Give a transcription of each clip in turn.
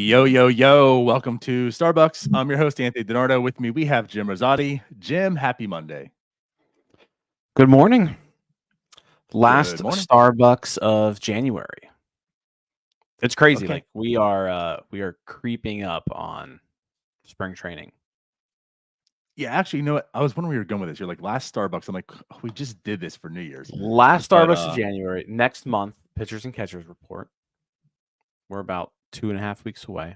Yo, yo, yo. Welcome to Starbucks. I'm your host, Anthony DiNardo. With me, we have Jim Rosati. Jim, happy Monday. Good morning. Last Good morning. Starbucks of January. It's crazy. Okay. Like we are creeping up on spring training. Yeah, actually, you know what? I was wondering where you were going with this. You're like, last Starbucks. I'm like, "Oh, we just did this for New Year's. Last But Starbucks of January. Next month, pitchers and catchers report. We're about 2.5 weeks away.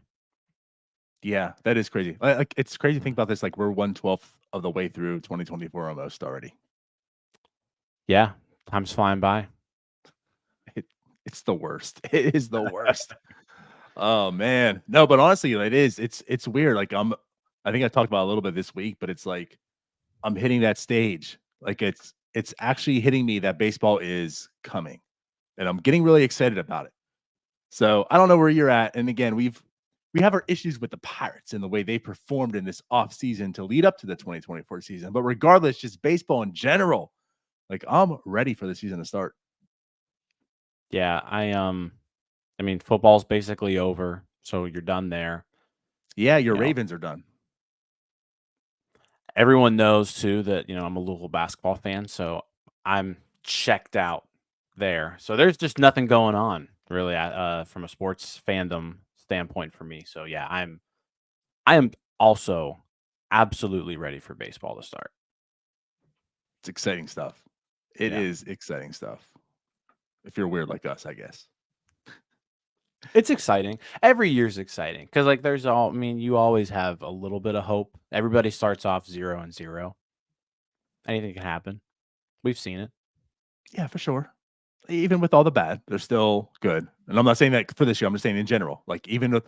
yeah, that is crazy. Like it's crazy to think about this. Like we're 1/12 of the way through 2024 almost already. Yeah, time's flying by. It, it's the worst. It is the worst. Oh man. No, but honestly, it is. It's weird. Like I think I talked about it a little bit this week, but it's like I'm hitting that stage. Like it's actually hitting me that baseball is coming, and I'm getting really excited about it. So I don't know where you're at. And again, we have our issues with the Pirates and the way they performed in this off season to lead up to the 2024 season. But regardless, just baseball in general, like I'm ready for the season to start. Yeah, I mean football's basically over, so you're done there. Yeah, your You know, Ravens are done. everyone knows too that, I'm a Louisville basketball fan, so I'm checked out there. So there's just nothing going on really from a sports fandom standpoint for me. So yeah, I am also absolutely ready for baseball to start. It's exciting stuff. It Yeah. is exciting stuff. If you're weird like us, I guess. It's exciting. Every year's exciting because I mean, you always have a little bit of hope. Everybody starts off 0-0. Anything can happen. We've seen it. Yeah, for sure. Even with all the bad, they're still good. And I'm not saying that for this year. I'm just saying in general. Like even with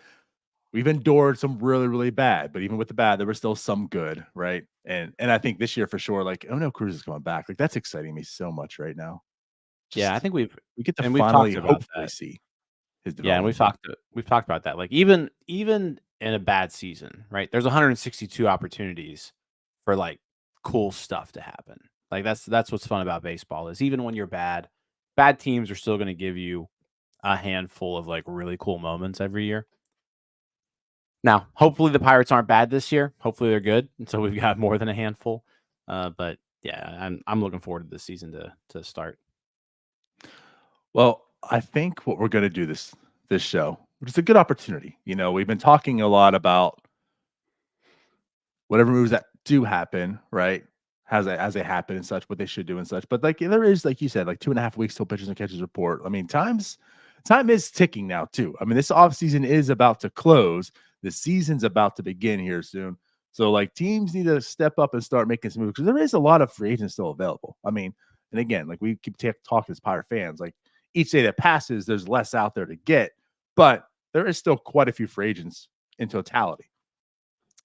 we've endured some really, really bad, but even with the bad, there was still some good, right? And I think this year for sure, like, oh no, Cruz is coming back. Like that's exciting me so much right now. Yeah, I Just think we get to we've finally talked about hopefully that. see his Yeah, and development. we've talked about that. Like even in a bad season, right? There's 162 opportunities for like cool stuff to happen. Like that's what's fun about baseball is even when you're bad teams are still going to give you a handful of like really cool moments every year. Now, hopefully the Pirates aren't bad this year. Hopefully they're good, and so we've got more than a handful. But yeah, I'm looking forward to this season to start. Well, I think what we're gonna do this show, which is a good opportunity. You know, we've been talking a lot about whatever moves that do happen, right? As they happen and such, what they should do and such. But like there is, like you said, like 2.5 weeks till pitchers and catchers report. I mean, time is ticking now too. I mean, this offseason is about to close. The season's about to begin here soon. So like teams need to step up and start making some moves because there is a lot of free agents still available. I mean, and again, like we keep talking as Pirate fans, like each day that passes, there's less out there to get, but there is still quite a few free agents in totality.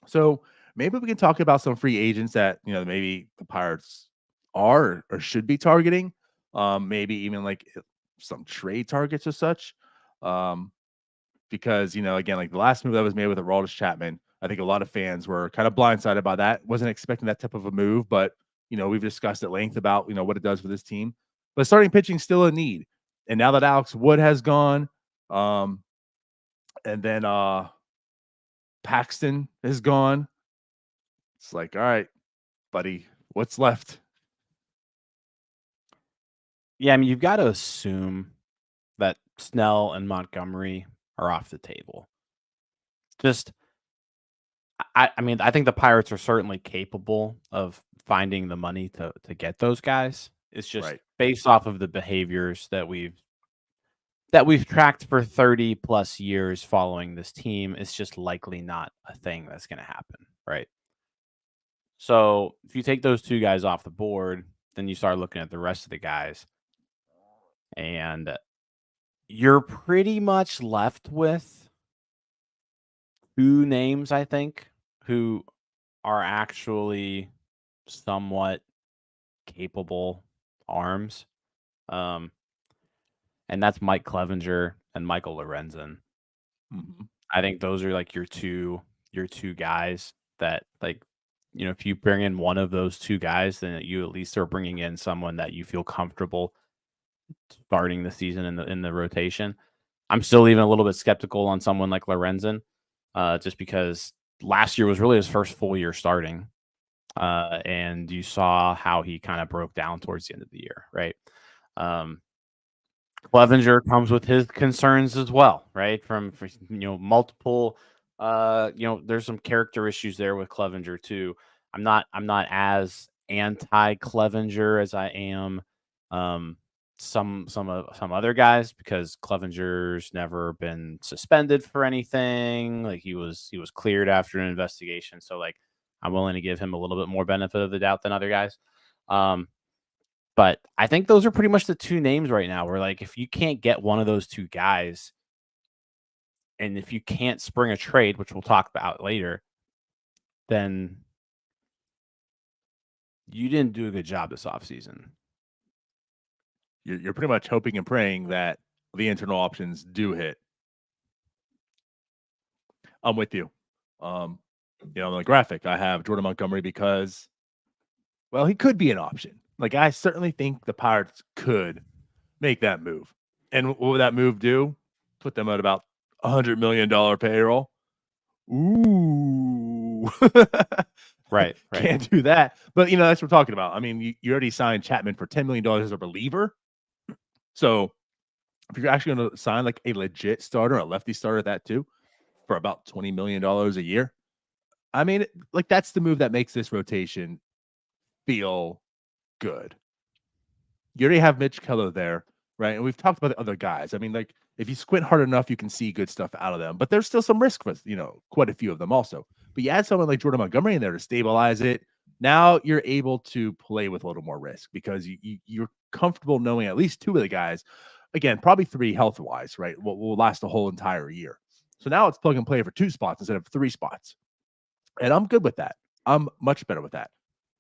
So maybe we can talk about some free agents that maybe the Pirates are or should be targeting. Maybe even like some trade targets or such. Um, because again, like the last move that was made with Aroldis Chapman, I think a lot of fans were kind of blindsided by that. Wasn't expecting that type of a move, but we've discussed at length about what it does for this team. But starting pitching still a need, and now that Alex Wood has gone, and then Paxton is gone, it's like, all right, buddy, what's left? Yeah, I mean you've got to assume that Snell and Montgomery are off the table. Just I mean, I think the Pirates are certainly capable of finding the money to get those guys. It's just Right. based off of the behaviors that we've tracked for 30 plus years following this team. It's just likely not a thing that's going to happen, right? So if you take those two guys off the board, then you start looking at the rest of the guys, and you're pretty much left with two names, I think, who are actually somewhat capable arms. Um, and that's Mike Clevenger and Michael Lorenzen. Mhm. I think those are like your two guys that like if you bring in one of those two guys, then you at least are bringing in someone that you feel comfortable starting the season in the rotation. I'm still even a little bit skeptical on someone like Lorenzen, just because last year was really his first full year starting. And you saw how he kind of broke down towards the end of the year, right? Clevenger comes with his concerns as well, right? From multiple, there's some character issues there with Clevenger too. I'm not as anti Clevenger as I am some other guys, because Clevenger's never been suspended for anything. Like he was cleared after an investigation, so like I'm willing to give him a little bit more benefit of the doubt than other guys. But I think those are pretty much the two names right now where, like, if you can't get one of those two guys, and if you can't spring a trade, which we'll talk about later, then you didn't do a good job this offseason. You're pretty much hoping and praying that the internal options do hit. I'm with you. On the graphic, I have Jordan Montgomery because, well, he could be an option. Like, I certainly think the Pirates could make that move. And what would that move do? Put them at about $100 million payroll. Ooh. Right. Can't do that. But, that's what we're talking about. I mean, you already signed Chapman for $10 million as a reliever. So if you're actually going to sign like a legit starter, a lefty starter at that too, for about $20 million a year, I mean, like, that's the move that makes this rotation feel good. You already have Mitch Keller there, right? And we've talked about the other guys. I mean, like, if you squint hard enough, you can see good stuff out of them. But there's still some risk with, quite a few of them also. But you add someone like Jordan Montgomery in there to stabilize it. Now you're able to play with a little more risk because you're comfortable knowing at least two of the guys, again, probably three health-wise, right, will last the whole entire year. So now it's plug and play for 2 spots instead of 3 spots. And I'm good with that. I'm much better with that.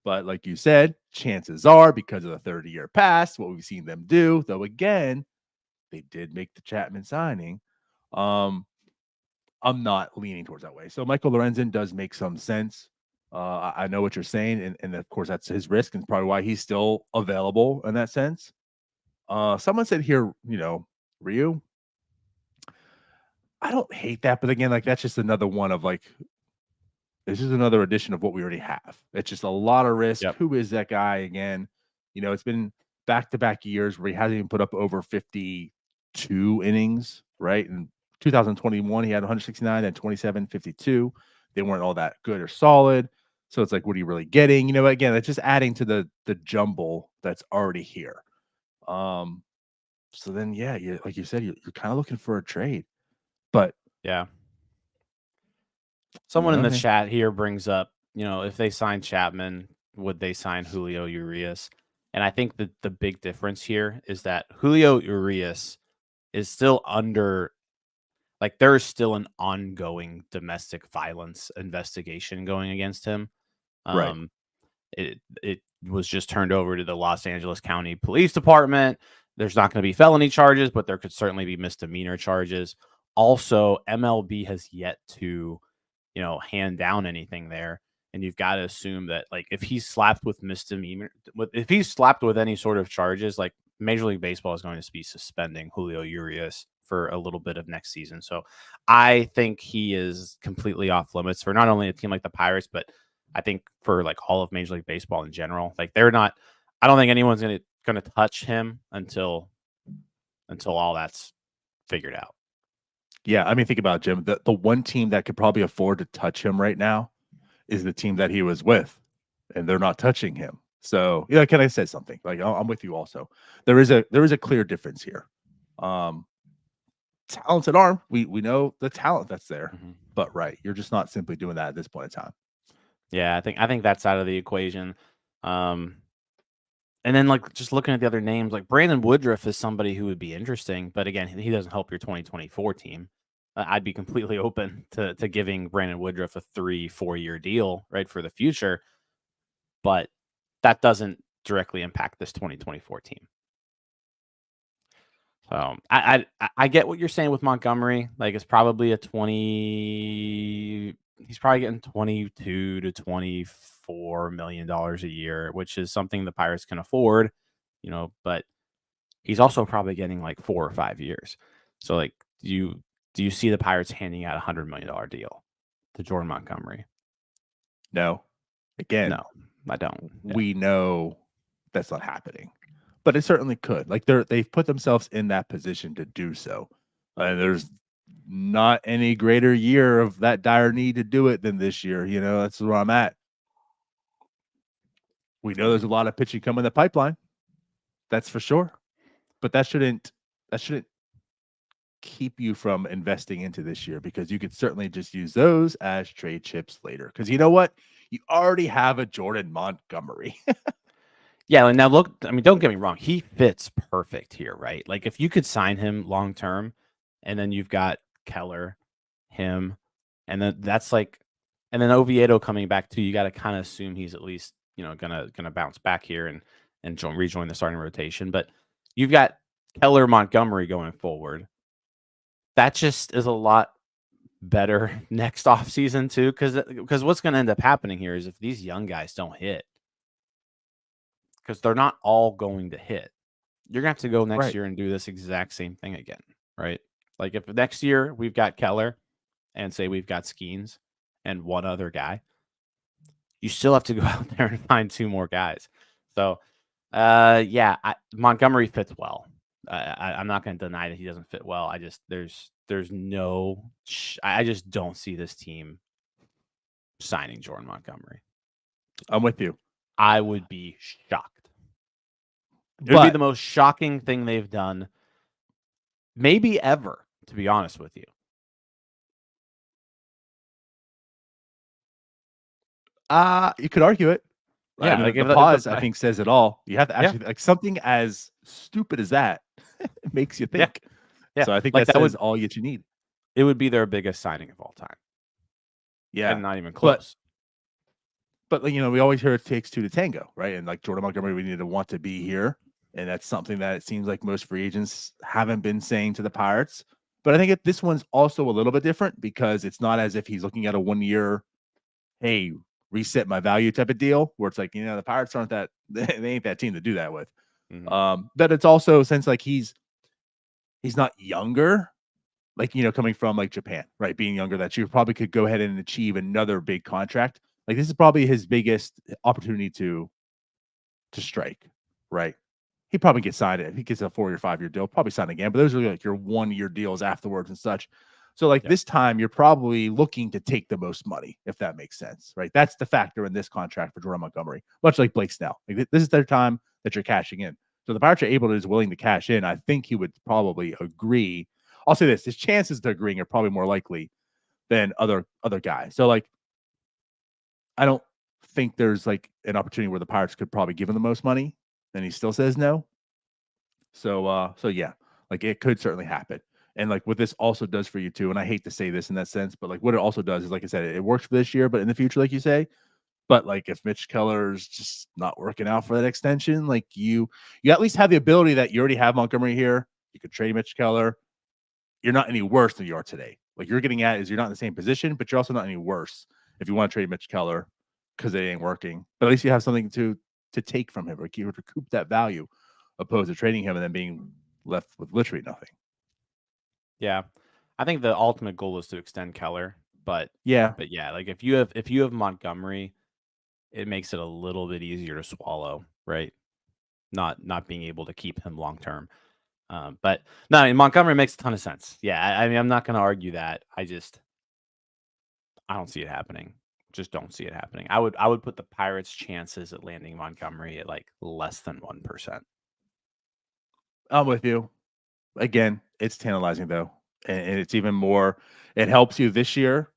But like you said, chances are, because of the 30-year pass, what we've seen them do, though, again, they did make the Chapman signing. I'm not leaning towards that way. So Michael Lorenzen does make some sense. I know what you're saying, and of course that's his risk, and probably why he's still available in that sense. Someone said here, Ryu. I don't hate that, but again, like, that's just another one of like, this is another edition of what we already have. It's just a lot of risk. Yep. Who is that guy again? It's been back-to-back years where he hasn't even put up over 52 innings, right? In 2021, he had 169, then 27, 52. They weren't all that good or solid. So it's like, what are you really getting? Again, it's just adding to the jumble that's already here. So then, yeah, like you said, you're kind of looking for a trade. But yeah. Someone in the chat here brings up, if they sign Chapman, would they sign Julio Urias? And I think that the big difference here is that Julio Urias is still under, like, there is still an ongoing domestic violence investigation going against him. Right. It was just turned over to the Los Angeles County Police Department. There's not going to be felony charges, but there could certainly be misdemeanor charges. Also, MLB has yet to, hand down anything there. And you've got to assume that, like, if he's slapped with misdemeanor, if he's slapped with any sort of charges, like, Major League Baseball is going to be suspending Julio Urias for a little bit of next season. So I think he is completely off limits for not only a team like the Pirates, but I think for like all of Major League Baseball in general. Like, they're not, I don't think anyone's going to touch him until all that's figured out. Yeah, I mean, think about it, Jim. The one team that could probably afford to touch him right now is the team that he was with, and they're not touching him. So, can I say something? Like, I'm with you also. There is a clear difference here. Talented arm. We know the talent that's there, but right, you're just not simply doing that at this point in time. Yeah, I think that's out of the equation. And then, like, just looking at the other names, like Brandon Woodruff is somebody who would be interesting, but again, he doesn't help your 2024 team. I'd be completely open to giving Brandon Woodruff a 3-4 year deal, right, for the future, but that doesn't directly impact this 2024 team. So I get what you're saying with Montgomery. Like, it's probably he's probably getting $22 to $24 million a year, which is something the Pirates can afford, but he's also probably getting like 4 or 5 years. So, like, do you see the Pirates handing out $100 million deal to Jordan Montgomery? No. Again, No, I don't. Yeah. we know that's not happening, but it certainly could. Like they've put themselves in that position to do so. And there's not any greater year of that dire need to do it than this year. You know, that's where I'm at. We know there's a lot of pitching coming in the pipeline. That's for sure. But that shouldn't keep you from investing into this year, because you could certainly just use those as trade chips later. Because you know what? You already have a Jordan Montgomery. Yeah, and now look, I mean, don't get me wrong, he fits perfect here, right? Like if you could sign him long term, and then you've got Keller, him, and then that's like, and then Oviedo coming back too. You got to kind of assume he's at least gonna bounce back here and rejoin the starting rotation. But you've got Keller, Montgomery going forward. That just is a lot better next offseason too, because what's going to end up happening here is if these young guys don't hit, because they're not all going to hit, you're going to have to go next Right. year and do this exact same thing again, right? Like if next year we've got Keller and say we've got Skeens and one other guy, you still have to go out there and find two more guys. So, Montgomery fits well. I'm not going to deny that he doesn't fit well. I just I just don't see this team signing Jordan Montgomery. I'm with you. I would be shocked. It would be the most shocking thing they've done, maybe ever, to be honest with you. You could argue it. Yeah, I mean, like the pause, I think, says it all. You have to actually like something as stupid as that. It makes you think. Yeah. So I think like that says all that you need. It would be their biggest signing of all time. Yeah, and not even close. But we always hear it takes two to tango, right? And like Jordan Montgomery, we need to want to be here, and that's something that it seems like most free agents haven't been saying to the Pirates. But I think this one's also a little bit different, because it's not as if he's looking at a 1 year, hey, reset my value type of deal, where it's like, the Pirates aren't that, they ain't that team to do that with. Mhm. But it's also a sense like he's not younger, like, coming from like Japan, right? Being younger, that you probably could go ahead and achieve another big contract. Like this is probably his biggest opportunity to strike, right? He probably gets signed. If he gets a 4 or 5 year deal, probably sign again. But those are like your 1 year deals afterwards and such. So like this time, you're probably looking to take the most money, if that makes sense, right? That's the factor in this contract for Jordan Montgomery, much like Blake Snell. Like this is their time that you're cashing in. So the Pirates are able to, is willing to cash in. I think he would probably agree. I'll say this: his chances to agreeing are probably more likely than other guys. So like, I don't think there's like an opportunity where the Pirates could probably give him the most money, and he still says no. So yeah, like it could certainly happen. And like what this also does for you too, and I hate to say this in that sense, but like what it also does is, like I said, it works for this year, but in the future, like you say, but like if Mitch Keller's just not working out for that extension, like you at least have the ability that you already have Montgomery here. You could trade Mitch Keller. You're not any worse than you are today. Like you're getting at is you're not in the same position, but you're also not any worse if you want to trade Mitch Keller because it ain't working. But at least you have something to take from him, or you recoup that value, opposed to trading him and then being left with literally nothing. Yeah, I think the ultimate goal is to extend Keller, but Yeah, like if you have Montgomery, it makes it a little bit easier to swallow, right? Not being able to keep him long term. But no, I mean, Montgomery makes a ton of sense. Yeah, I mean, I'm not going to argue that. I don't see it happening. Just don't see it happening. I would put the Pirates' chances at landing Montgomery at like less than 1%. I'm with you. Again, it's tantalizing though, and it's even more. It helps you this year,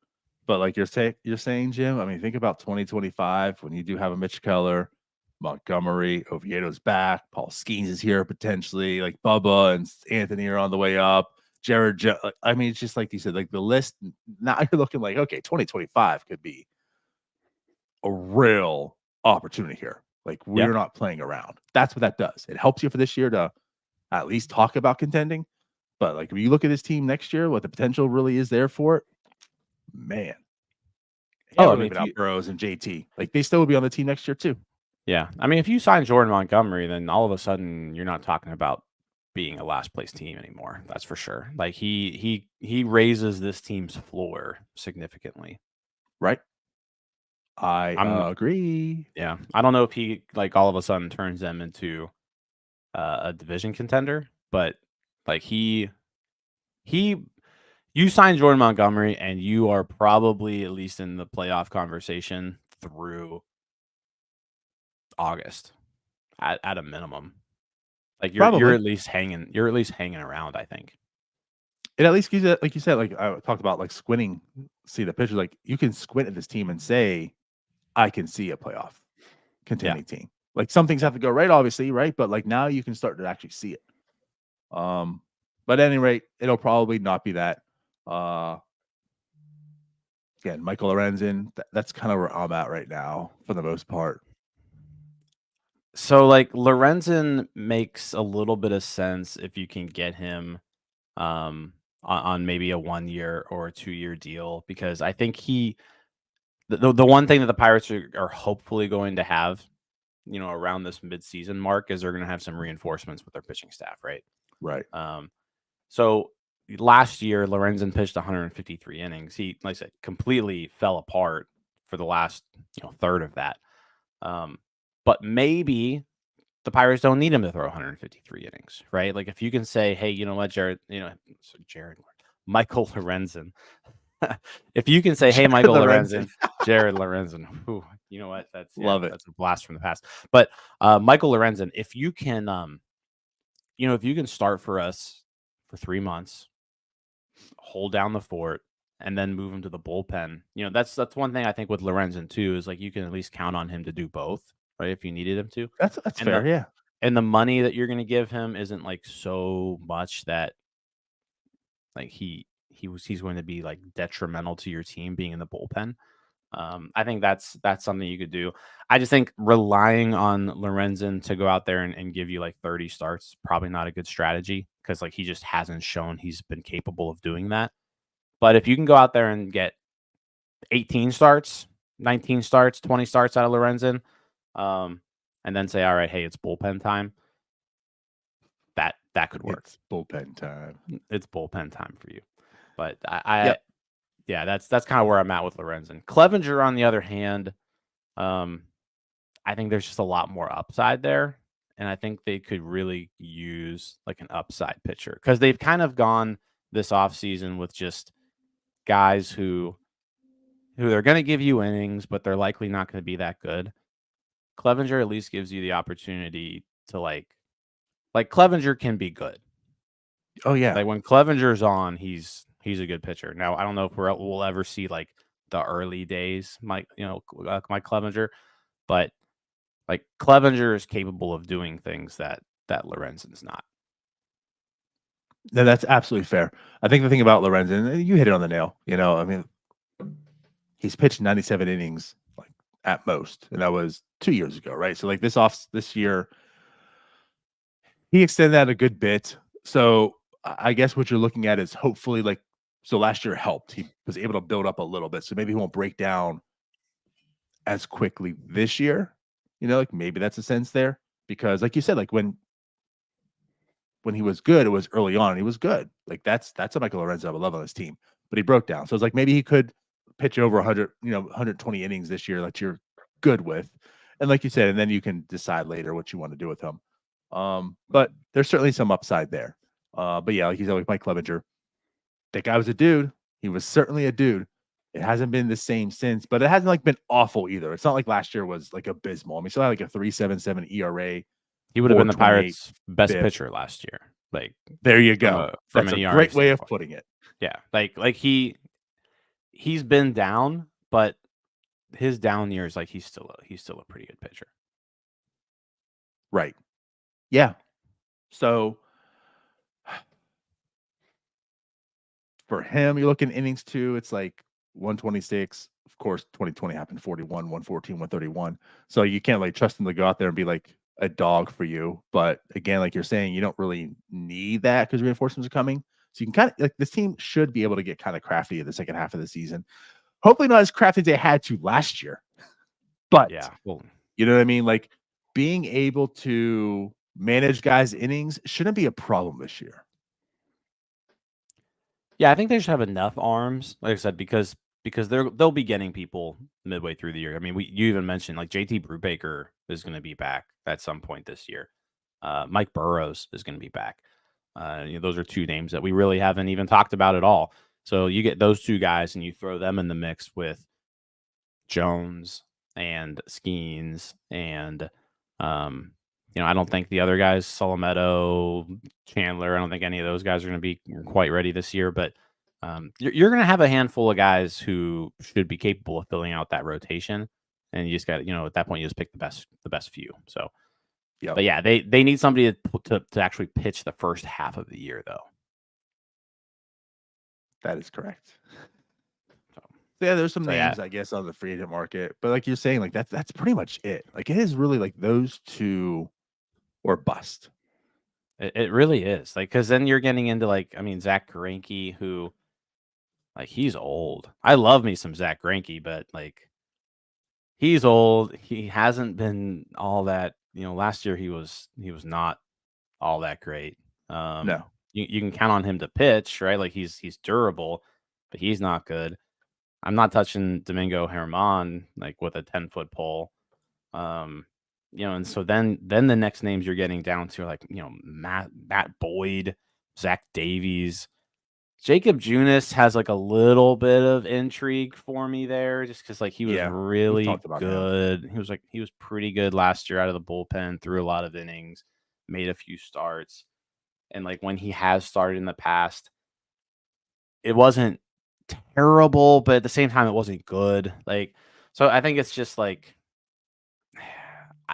but like you're saying, Jim. I mean, think about 2025 when you do have a Mitch Keller, Montgomery, Oviedo's back, Paul Skeens is here potentially, like Bubba and Anthony are on the way up. Jared, I mean, it's just like you said, like the list. Now you're looking like, okay, 2025 could be a real opportunity here. Like we're not playing around. That's what that does. It helps you for this year to at least talk about contending. But like when you look at this team next year, what the potential really is there for it, man. I mean, about Burrows and JT, like they still would be on the team next year too. Yeah, I mean, if you sign Jordan Montgomery, then all of a sudden you're not talking about being a last place team anymore. That's for sure. Like he raises this team's floor significantly. Right. I I'm agree. Yeah. I don't know if he like all of a sudden turns them into a division contender, but like you signed Jordan Montgomery and you are probably at least in the playoff conversation through August at a minimum. Like you're Probably. at least hanging around, I think. It at least gives it, like you said, like I talked about, like squinting, see the picture. Like you can squint at this team and say, I can see a playoff Yeah. contending team. Like some things Yeah. have to go right, obviously, right? But like now you can start to actually see it. But at any rate, it'll probably not be that. Again, Michael Lorenzen, that's kind of where I'm at right now for the most part. So like Lorenzen makes a little bit of sense if you can get him on maybe a 1 year or a 2 year deal, because I think the one thing that the Pirates are hopefully going to have, around this midseason mark is they're going to have some reinforcements with their pitching staff, right? Right. So last year Lorenzen pitched 153 innings. He, like I said, completely fell apart for the last third of that. But maybe the Pirates don't need him to throw 153 innings, right? Like if you can say, hey, you know what, Michael Lorenzen. If you can say, hey, Michael Lorenzen, Jared Lorenzen, whew, you know what? Love it. That's a blast from the past. But Michael Lorenzen, if you can, if you can start for us for 3 months, hold down the fort, and then move him to the bullpen, that's one thing I think with Lorenzen too, is like you can at least count on him to do both, right? If you needed him to. That's fair, yeah. And the money that you're going to give him isn't like so much that like he's going to be like detrimental to your team being in the bullpen. I think that's something you could do. I just think relying on Lorenzen to go out there and give you like 30 starts is probably not a good strategy, because like he just hasn't shown he's been capable of doing that. But if you can go out there and get 18 starts, 19 starts, 20 starts out of Lorenzen, and then say, all right, hey, it's bullpen time, that could work. It's bullpen time. It's bullpen time for you. But Yep. yeah, that's kind of where I'm at with Lorenzen. Clevenger, on the other hand, I think there's just a lot more upside there, and I think they could really use like an upside pitcher, because they've kind of gone this offseason with just guys who they're going to give you innings, but they're likely not going to be that good. Clevenger at least gives you the opportunity to like Clevenger can be good. Oh yeah. Like when Clevenger's on, he's a good pitcher. Now I don't know if we'll ever see like the early days, Mike Clevenger, but like Clevenger is capable of doing things that Lorenzen's not. No, that's absolutely fair. I think the thing about Lorenzen, you hit it on the nail. I mean, he's pitched 97 innings like at most, and that was 2 years ago, right? So like this year, he extended that a good bit. So I guess what you're looking at is hopefully like, so last year helped. He was able to build up a little bit, so maybe he won't break down as quickly this year. Like maybe that's a sense there, because like you said, like when he was good, it was early on and he was good. Like that's a Michael Lorenzen I would love on his team, but he broke down. So it's like maybe he could pitch over 100, 120 innings this year that you're good with. And like you said, and then you can decide later what you want to do with him. But there's certainly some upside there. But yeah, like you said, like Mike Clevenger, that guy was a dude. He was certainly a dude. It hasn't been the same since, but it hasn't like been awful either. It's not like last year was like abysmal. I mean, he still had like a 3.77 ERA. He would have been the Pirates' best pitcher last year. Like there you go. That's a great way of putting it. Yeah, like he's been down, but his down years, like he's still a pretty good pitcher. Right. Yeah. So for him, you're looking innings too. It's like 126. Of course, 2020 happened 41, 114, 131. So you can't like trust him to go out there and be like a dog for you. But again, like you're saying, you don't really need that because reinforcements are coming. So you can kind of like this team should be able to get kind of crafty in the second half of the season. Hopefully not as crafty as they had to last year. But yeah, well, you know what I mean? Like being able to manage guys' innings shouldn't be a problem this year. Yeah, I think they should have enough arms, like I said, because they'll be getting people midway through the year. I mean, you even mentioned like JT Brubaker is going to be back at some point this year. Mike Burrows is going to be back. Those are two names that we really haven't even talked about at all. So you get those two guys and you throw them in the mix with Jones and Skeens and I don't think the other guys, Solometo, Chandler, I don't think any of those guys are going to be quite ready this year. But you're going to have a handful of guys who should be capable of filling out that rotation, and you just got at that point you just pick the best few. So, Yep. but yeah, they need somebody to actually pitch the first half of the year, though. That is correct. Yeah, there's some names, I guess, on the free agent market, but like you're saying, like that's pretty much it. Like it is really like those two or bust. It really is, like, because then you're getting into Zach Greinke, who he's old. I love me some Zach Greinke, but he's old. He hasn't been all that. Last year he was not all that great. No. You can count on him to pitch, right? Like he's durable, but he's not good. I'm not touching Domingo Herman with a 10-foot pole. And so then the next names you're getting down to are Matt Boyd, Zach Davies. Jacob Junis has a little bit of intrigue for me there, just because he was really good. He was pretty good last year out of the bullpen, threw a lot of innings, made a few starts, and when he has started in the past, it wasn't terrible, but at the same time, it wasn't good. So I think it's just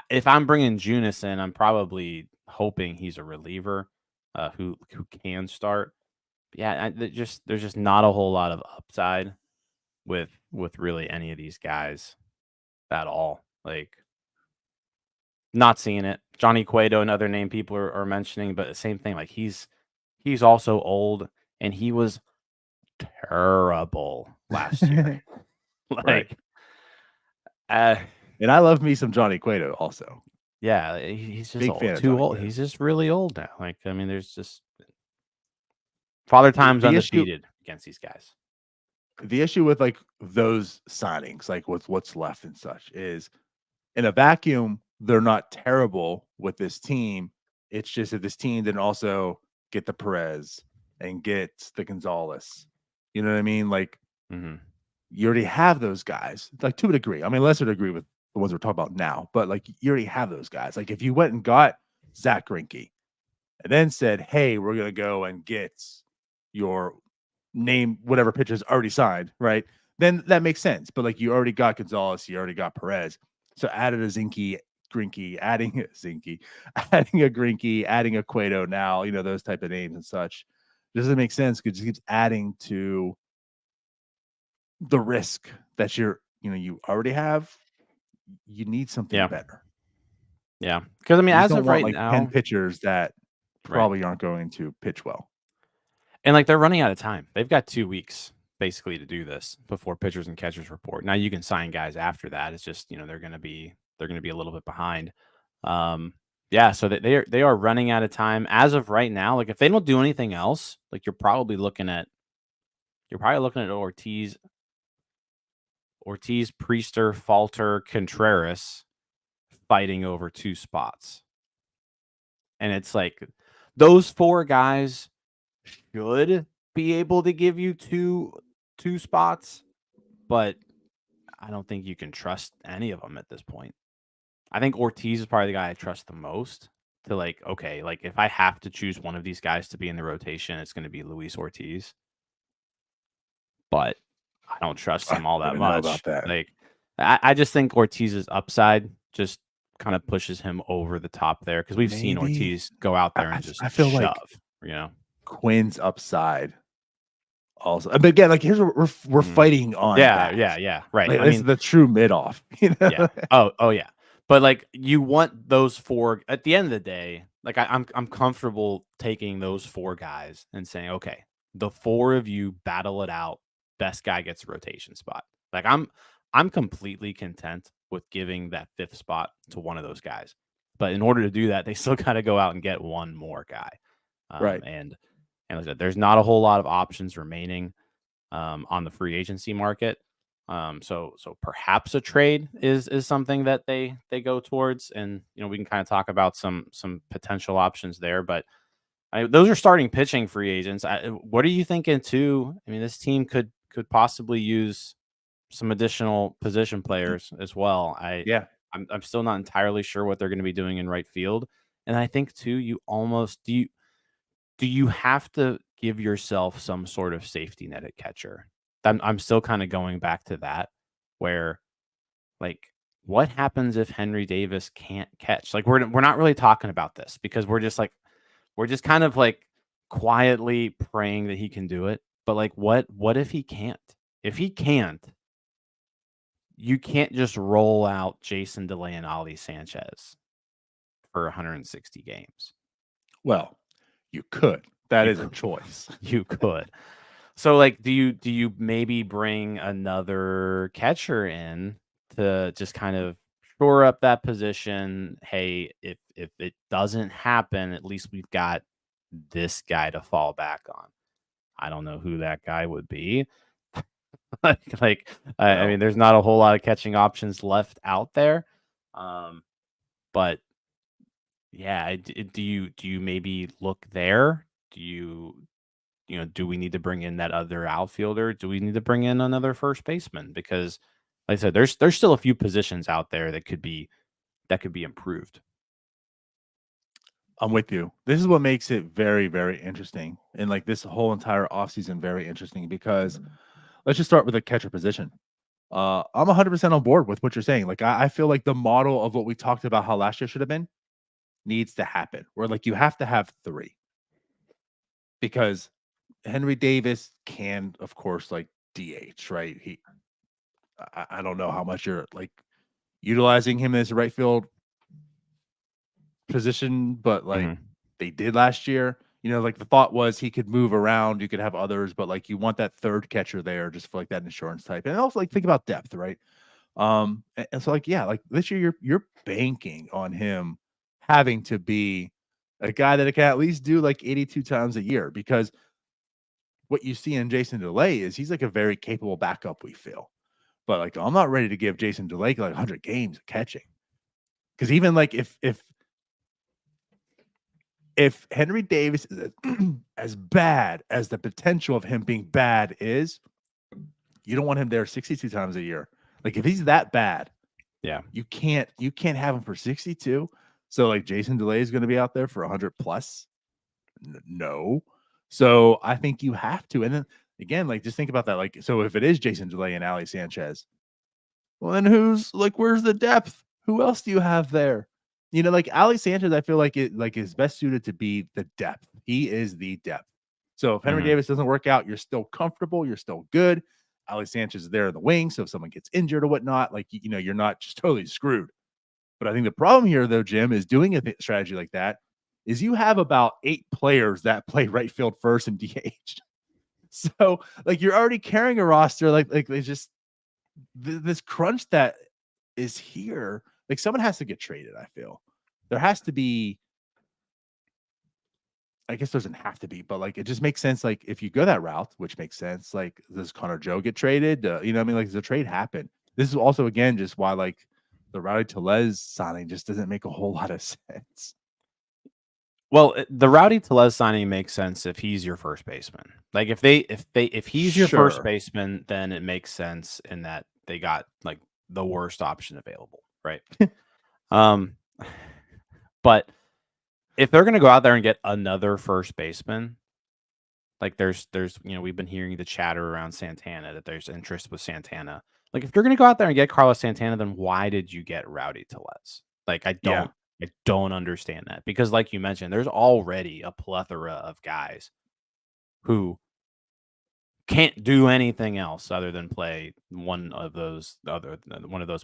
if I'm bringing Junis in, I'm probably hoping he's a reliever who can start. Yeah, there's just not a whole lot of upside with really any of these guys at all. Not seeing it. Johnny Cueto, another name people are mentioning, but the same thing. He's also old, and he was terrible last year. Right. And I love me some Johnny Cueto also. Yeah, he's just Big old, fan of too Johnny old. Cueto. He's just really old now. There's just Father Time's undefeated against these guys. The issue with those signings, with what's left and such, is in a vacuum, they're not terrible with this team. It's just that this team didn't also get the Perez and get the Gonzalez. You know what I mean? You already have those guys, to a degree. I mean, lesser degree with the ones we're talking about now, but you already have those guys. If you went and got Zach Greinke and then said, hey, we're going to go and get your name, whatever pitcher's already signed, right? Then that makes sense. But you already got Gonzalez, you already got Perez. So added a Greinke, adding a Greinke, adding a Cueto now, those type of names and such. Doesn't make sense because it just keeps adding to the risk that you already have. You need something better. Yeah. Because as of right now, 10 pitchers that probably aren't going to pitch well. And they're running out of time. They've got 2 weeks basically to do this before pitchers and catchers report. Now you can sign guys after that. It's just, they're going to be a little bit behind. So they are running out of time as of right now. If they don't do anything else, you're probably looking at Ortiz, Priester, Falter, Contreras fighting over 2 spots. And it's those 4 guys should be able to give you two spots, but I don't think you can trust any of them at this point. I think Ortiz is probably the guy I trust the most to if I have to choose one of these guys to be in the rotation, it's going to be Luis Ortiz. But I don't trust him all that much. About that. I just think Ortiz's upside just kind of pushes him over the top there because we've seen Ortiz go out there and just shove, Quinn's upside also. But again, here's what we're fighting on. Yeah. Right. This is the true mid-off. Yeah. Oh yeah. But you want those 4 at the end of the day. I'm comfortable taking those 4 guys and saying, okay, the 4 of you battle it out. Best guy gets a rotation spot. I'm completely content with giving that 5th spot to one of those guys. But in order to do that, they still got to go out and get one more guy. Right. And like I said, there's not a whole lot of options remaining on the free agency market. So perhaps a trade is something that they go towards, and we can kind of talk about some potential options there. But those are starting pitching free agents. What are you thinking too? I mean, this team could possibly use some additional position players as well. Yeah. I'm still not entirely sure what they're going to be doing in right field, and I think too, you almost do you have to give yourself some sort of safety net at catcher? I'm still kind of going back to that, where like what happens if Henry Davis can't catch? Like we're not really talking about this because we're just kind of like quietly praying that he can do it. But like what if he can't? If he can't, you can't just roll out Jason DeLay and Ali Sanchez for 160 games. Well, you could. That You is a could. choice. You could. So like do you maybe bring another catcher in to just kind of shore up that position? Hey, if it doesn't happen, at least we've got this guy to fall back on. I don't know who that guy would be. I mean, there's not a whole lot of catching options left out there. But yeah, do you maybe look there? Do we need to bring in that other outfielder? Do we need to bring in another first baseman? Because like I said, there's still a few positions out there that could be improved. I'm with you. This is what makes it very, very interesting. And like this whole entire offseason, very interesting because let's just start with the catcher position. I'm 100% on board with what you're saying. Like, I feel like the model of what we talked about how last year should have been needs to happen, where like you have to have three because Henry Davis can, of course, like DH, right? I don't know how much you're like utilizing him as a right field position, but like Mhm. they did last year. Like the thought was he could move around, you could have others, but like you want that third catcher there just for like that insurance type. And also like think about depth, right? And so like yeah, like this year you're banking on him having to be a guy that can at least do like 82 times a year because what you see in Jason DeLay is he's like a very capable backup, we feel. But like I'm not ready to give Jason DeLay like 100 games of catching. Because even like if Henry Davis is as bad as the potential of him being bad is, you don't want him there 62 times a year. Like if he's that bad, Yeah. you can't have him for 62. So like Jason DeLay is going to be out there for 100 plus. No. So I think you have to. And then again, like just think about that. Like, so if it is Jason DeLay and Ali Sanchez, well, then who's like, where's the depth? Who else do you have there? Like Ali Sanchez, I feel like it is best suited to be the depth. He is the depth. So if Henry Mhm. Davis doesn't work out, you're still comfortable, you're still good. Ali Sanchez is there in the wing. So if someone gets injured or whatnot, like you're not just totally screwed. But I think the problem here, though, Jim, is doing a strategy like that is you have about 8 players that play right field first and DH. So like you're already carrying a roster like they just this crunch that is here, like someone has to get traded. I feel there has to be. I guess doesn't have to be, but like it just makes sense. Like if you go that route, which makes sense, like does Connor Joe get traded? What I mean? Like does a trade happen? This is also again just why like the Rowdy Tellez signing just doesn't make a whole lot of sense. Well, the Rowdy Tellez signing makes sense if he's your first baseman. Like if he's your first Sure. baseman, then it makes sense in that they got like the worst option available, right? um, but if they're gonna go out there and get another first baseman, like there's we've been hearing the chatter around Santana that there's interest with Santana. Like if you're gonna go out there and get Carlos Santana, then why did you get Rowdy Tellez? Like Yeah. I don't understand that because like you mentioned, there's already a plethora of guys who can't do anything else other than play one of those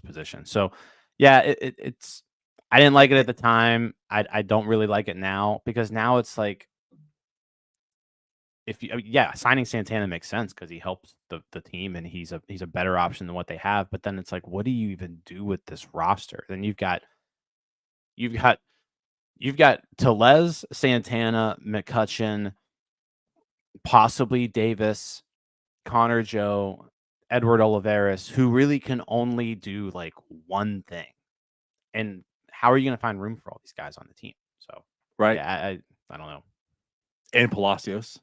positions. So yeah, it's I didn't like it at the time. I don't really like it now because now it's like if you signing Santana makes sense because he helps the team and he's a better option than what they have. But then it's like, what do you even do with this roster? Then you've got You've got Tellez, Santana, McCutchen, possibly Davis, Connor Joe, Edward Olivares, who really can only do like one thing. And how are you going to find room for all these guys on the team? So, right? yeah, I don't know. And Palacios.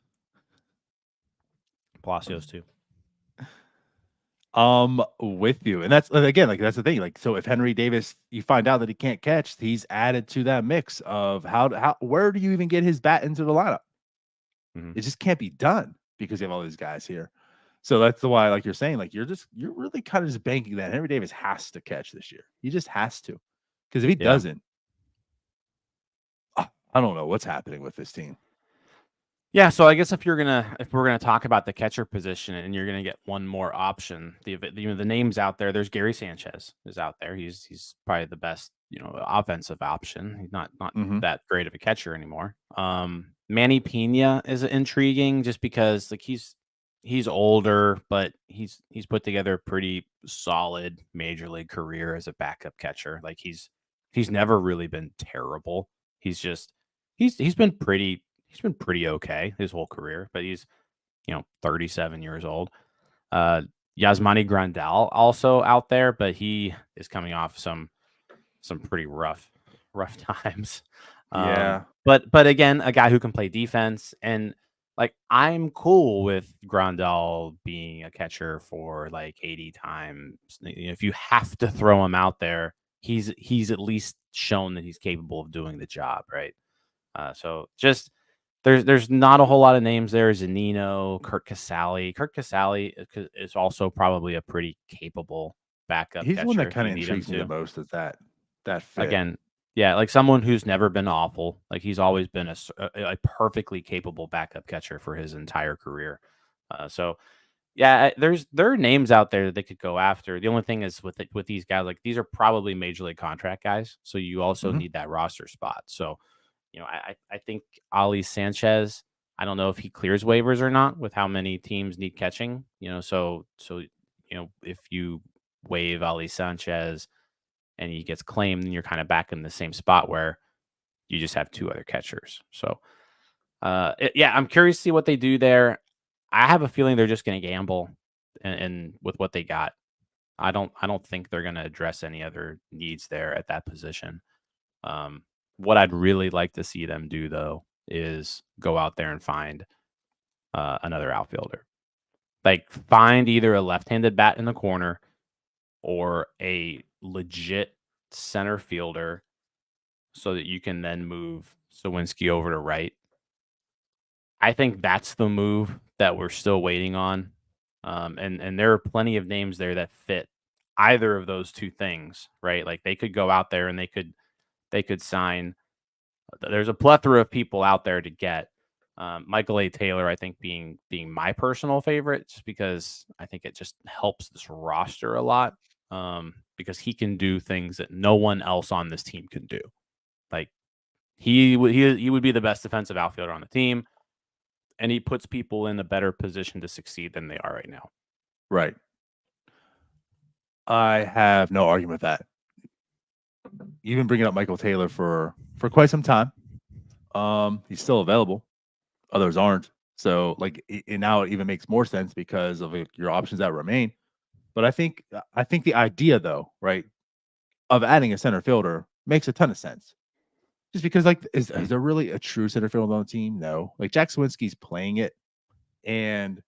Palacios too. With you, and that's again, like that's the thing. Like, so if Henry Davis, you find out that he can't catch, he's added to that mix of how where do you even get his bat into the lineup? Mm-hmm. It just can't be done because you have all these guys here. So that's the why, like you're saying, like you're really kind of just banking that Henry Davis has to catch this year. He just has to, because if he doesn't, I don't know what's happening with this team. Yeah, so I guess if we're gonna talk about the catcher position and you're gonna get one more option, the names out there. There's Gary Sanchez is out there. He's probably the best offensive option. He's not that great of a catcher anymore. Manny Pena is intriguing just because like he's older, but he's put together a pretty solid major league career as a backup catcher. Like he's never really been terrible. He's been pretty okay his whole career, but he's 37 years old. Yasmani Grandal also out there, but he is coming off some pretty rough times. Yeah. But again, a guy who can play defense, and like I'm cool with Grandal being a catcher for like 80 times. If you have to throw him out there, he's at least shown that he's capable of doing the job, right? So just there's not a whole lot of names there. Zunino, Kurt Casale. Kurt Casale is also probably a pretty capable backup He's catcher. one that kind of if you need him intrigues me the to. most is that fit. Again, yeah, like someone who's never been awful. Like he's always been a perfectly capable backup catcher for his entire career. So yeah, there are names out there that they could go after. The only thing is with these guys, like these are probably major league contract guys, so you also need that roster spot. So I think Ali Sanchez, I don't know if he clears waivers or not with how many teams need catching, so if you waive Ali Sanchez and he gets claimed, then you're kind of back in the same spot where you just have two other catchers. So yeah, I'm curious to see what they do there. I have a feeling they're just going to gamble and with what they got. I don't think they're going to address any other needs there at that position. What I'd really like to see them do, though, is go out there and find another outfielder. Like, find either a left-handed bat in the corner or a legit center fielder so that you can then move Suwinski over to right. I think that's the move that we're still waiting on. And there are plenty of names there that fit either of those two things, right? Like, they could go out there and they could sign. There's a plethora of people out there to get. Michael A. Taylor, I think, being my personal favorite, just because I think it just helps this roster a lot. Because he can do things that no one else on this team can do. Like he would be the best defensive outfielder on the team, and he puts people in a better position to succeed than they are right now. Right. I have no argument with that. You've been bringing up Michael Taylor for quite some time. He's still available. Others aren't. So like now it even makes more sense because of your options that remain. But I think the idea though, right, of adding a center fielder makes a ton of sense. Just because like is there really a true center fielder on the team? No. Like Jack Suwinski's playing it, and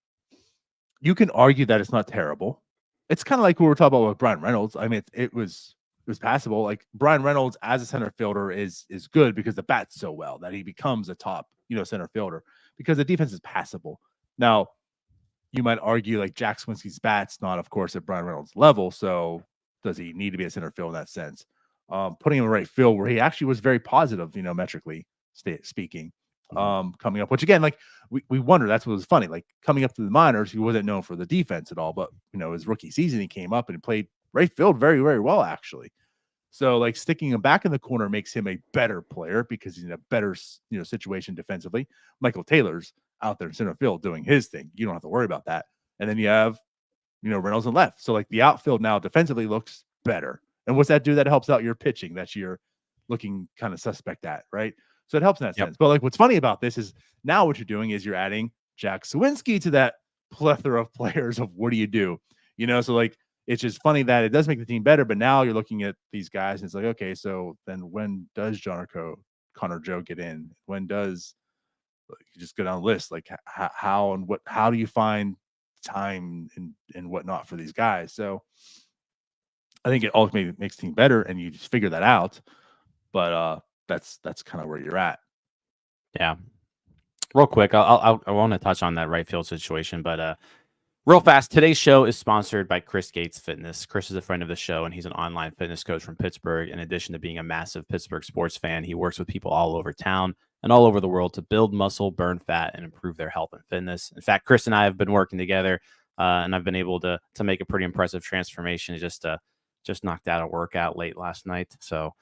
you can argue that it's not terrible. It's kind of like we were talking about with Brian Reynolds. I mean, it was passable. Like Brian Reynolds as a center fielder is good because the bats so well that he becomes a top, center fielder because the defense is passable. Now, you might argue like Jack Swinski's bat's not, of course, at Brian Reynolds' level. So does he need to be a center field in that sense? Putting him in right field where he actually was very positive, metrically speaking. Coming up, which again, like we wonder, that's what was funny. Like coming up to the minors, he wasn't known for the defense at all, but his rookie season, he came up and played right field very, very well, actually. So like sticking him back in the corner makes him a better player because he's in a better, situation defensively. Michael Taylor's out there in center field doing his thing. You don't have to worry about that. And then you have, Reynolds and left. So like the outfield now defensively looks better. And what's that do? That helps out your pitching. That's your looking kind of suspect at, right? So it helps in that Yep. sense. But like what's funny about this is now what you're doing is you're adding Jack Suwinski to that plethora of players of what do you do? So like it's just funny that it does make the team better, but now you're looking at these guys and it's like, okay, so then when does Connor Joe get in? When does you just go down the list? Like how and what? How do you find time and whatnot for these guys? So I think it ultimately makes the team better, and you just figure that out. But that's kind of where you're at. Yeah. Real quick, I want to touch on that right field situation, but real fast. Today's show is sponsored by Chris Gates Fitness. Chris is a friend of the show, and he's an online fitness coach from Pittsburgh. In addition to being a massive Pittsburgh sports fan, he works with people all over town and all over the world to build muscle, burn fat, and improve their health and fitness. In fact, Chris and I have been working together, and I've been able to make a pretty impressive transformation. Just knocked out a workout late last night, so